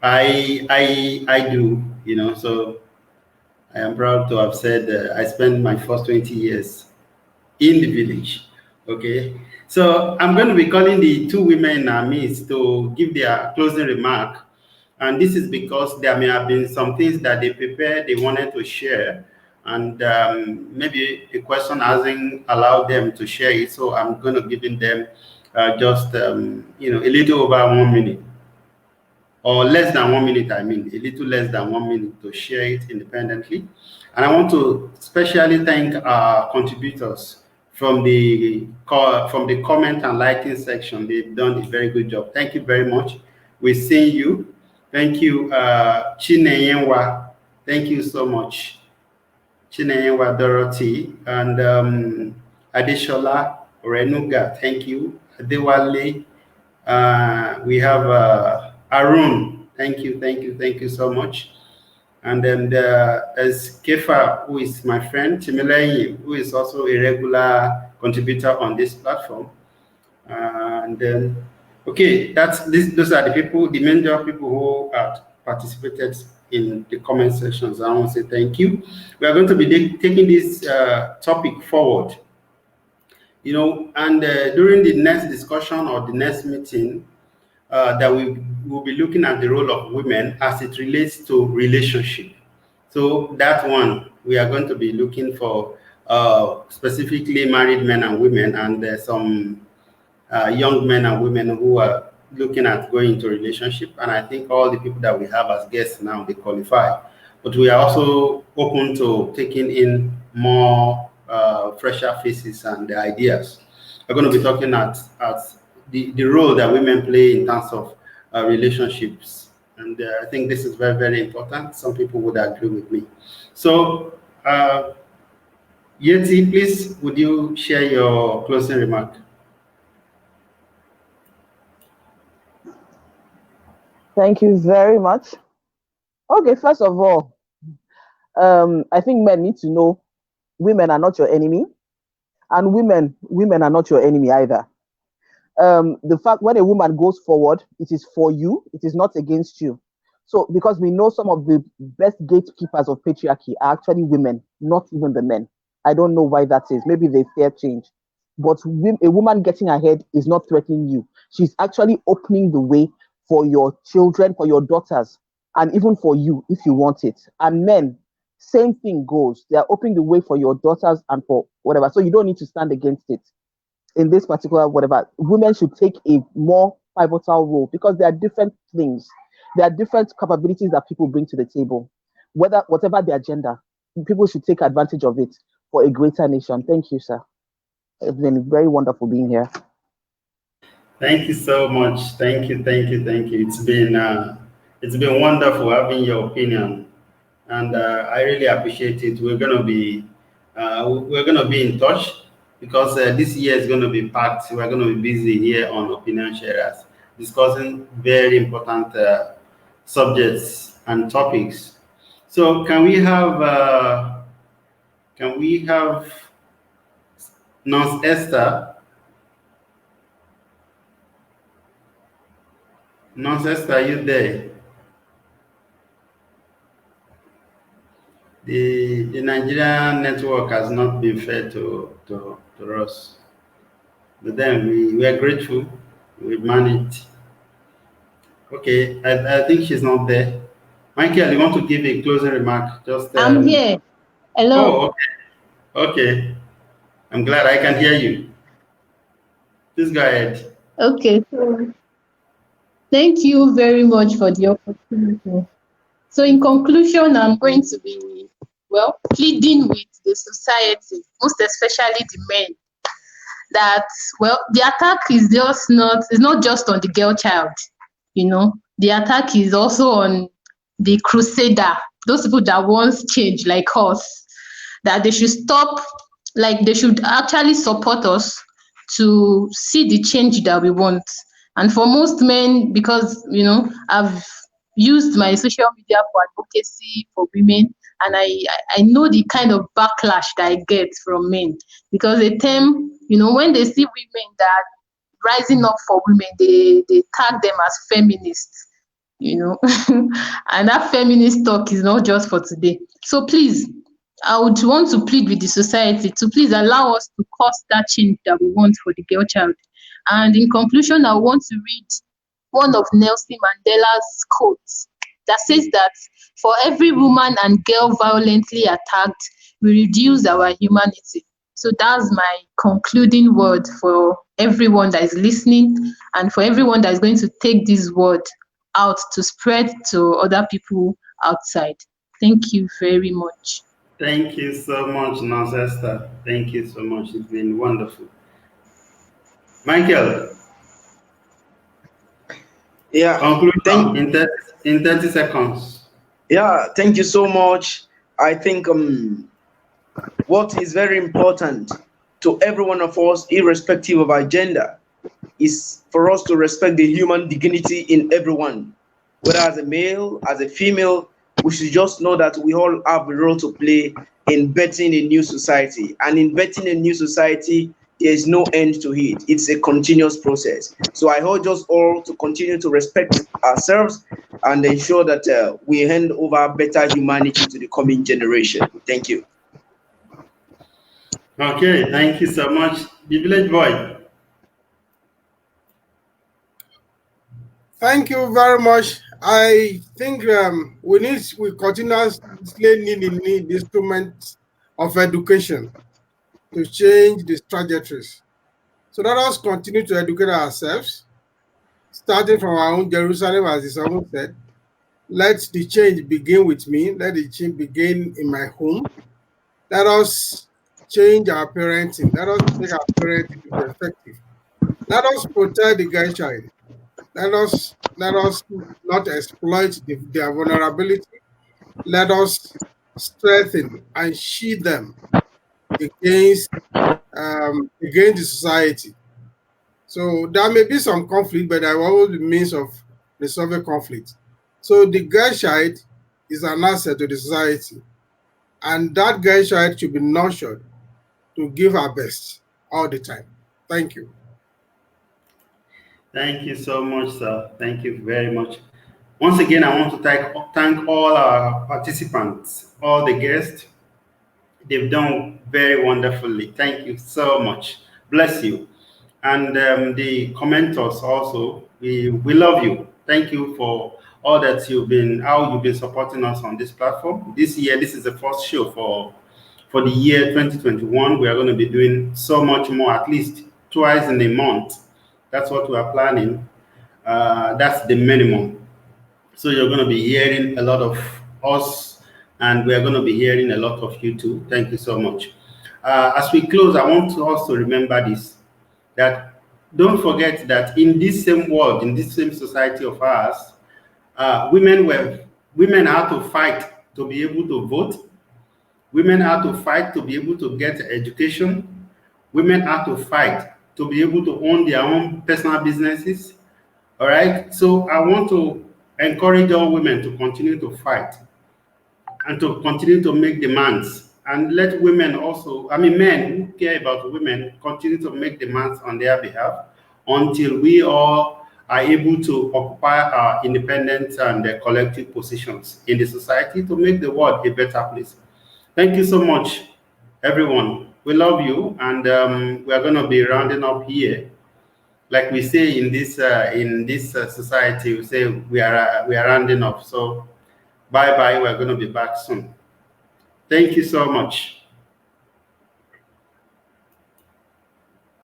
S1: I do, So I am proud to have said I spent my first 20 years in the village. Okay, so I'm going to be calling the two women in our midst to give their closing remark. And this is because there may have been some things that they prepared, they wanted to share, and maybe a question hasn't allowed them to share it. So I'm going to give them just a little over 1 minute, or less than 1 minute. I mean, a little less than 1 minute to share it independently. And I want to especially thank our contributors from the comment and liking section. They've done a very good job. Thank you very much. We're seeing you. Thank you, Chineyenwa. Thank you so much, Chineyenwa Dorothy, and Adeshola Renuga. Thank you, Adewale. We have Arun. Thank you so much. And then there's Kefa, who is my friend, Timileyi, who is also a regular contributor on this platform. And then, okay, those are the people, the major people who have participated in the comment sections. I want to say thank you. We are going to be taking this topic forward, and during the next discussion or the next meeting, that we will be looking at the role of women as it relates to relationship. So that one, we are going to be looking for specifically married men and women, and some young men and women who are looking at going into relationship. And I think all the people that we have as guests now, they qualify. But we are also open to taking in more fresher faces and the ideas. We're going to be talking at the role that women play in terms of relationships. And I think this is very, very important. Some people would agree with me. So, Yeti, please, would you share your closing remark?
S2: Thank you very much. Okay, first of all, I think men need to know women are not your enemy, and women are not your enemy either. The fact when a woman goes forward, it is for you, it is not against you. So, because we know some of the best gatekeepers of patriarchy are actually women, not even the men. I don't know why that is. Maybe they fear change. But a woman getting ahead is not threatening you. She's actually opening the way for your children, for your daughters, and even for you if you want it. And men, same thing goes. They are opening the way for your daughters and for whatever. So you don't need to stand against it. In this particular whatever, women should take a more pivotal role because there are different things. There are different capabilities that people bring to the table. Whatever their gender, people should take advantage of it for a greater nation. Thank you, sir. It's been very wonderful being here.
S1: Thank you so much. Thank you. It's been wonderful having your opinion, and I really appreciate it. We're gonna be in touch because this year is going to be packed. We're going to be busy here on Opinion Sharers, discussing very important subjects and topics. So can we have Nurse Esther? Nurse Esther, are you there? The Nigerian network has not been fair to us. But then we are grateful. We managed. Okay, I think she's not there. Michael, you want to give a closing remark?
S3: I'm here. Hello.
S1: Oh, okay. I'm glad I can hear you. Please go ahead.
S3: Okay, so thank you very much for the opportunity. So in conclusion, I'm going to be, pleading with the society, most especially the men, that, the attack is not just on the girl child, the attack is also on the crusader, those people that wants change like us, that they should stop, they should actually support us to see the change that we want. And for most men, because, I've used my social media for advocacy for women, and I know the kind of backlash that I get from men, because they term, when they see women that are rising up for women, they tag them as feminists, and that feminist talk is not just for today. So please, I would want to plead with the society to please allow us to cause that change that we want for the girl child. And in conclusion, I want to read one of Nelson Mandela's quotes that says that for every woman and girl violently attacked, we reduce our humanity. So that's my concluding word for everyone that is listening and for everyone that is going to take this word out to spread to other people outside. Thank you very much.
S1: Thank you so much, Nurse Esther. Thank you so much. It's been wonderful. Michael,
S5: Yeah,
S1: conclusion
S5: thank
S1: in 30 seconds.
S5: thank you so much. I think what is very important to every one of us, irrespective of our gender, is for us to respect the human dignity in everyone, whether as a male, as a female. We should just know that we all have a role to play in betting a new society. And in betting a new society, there is no end to it. It's a continuous process. So I urge us all to continue to respect ourselves and ensure that we hand over better humanity to the coming generation. Thank you.
S1: Okay, thank you so much. The village boy.
S4: Thank you very much. I think we continuously need the instruments of education to change these trajectories. So let us continue to educate ourselves, starting from our own Jerusalem, as the song said. Let the change begin with me. Let the change begin in my home. Let us change our parenting. Let us make our parenting to be effective. Let us protect the girl child. Let us not exploit their vulnerability. Let us strengthen and shield them against against the society. So there may be some conflict, but there will always be means of resolving conflict. So the girl child is an asset to the society, and that girl child should be nurtured to give her best all the time. Thank you.
S1: Thank you so much, sir. Thank you very much. Once again, I want to thank all our participants, all the guests. They've done very wonderfully. Thank you so much. Bless you. And the commenters also, we love you. Thank you for all that how you've been supporting us on this platform. This year, this is the first show for the year 2021. We are going to be doing so much more, at least twice in a month. That's what we are planning. That's the minimum. So you're going to be hearing a lot of us, and we're going to be hearing a lot of you too. Thank you so much. As we close, I want to also remember this, that don't forget that in this same world, in this same society of ours, women had to fight to be able to vote. Women had to fight to be able to get education. Women had to fight to be able to own their own personal businesses. All right. So I want to encourage all women to continue to fight and to continue to make demands, and let women also, I mean, men who care about women, continue to make demands on their behalf until we all are able to occupy our independent and collective positions in the society to make the world a better place. Thank you so much, everyone. We love you, and we are going to be rounding up here. Like we say in this society, we say we are rounding up. So bye bye. We're going to be back soon. Thank you so much.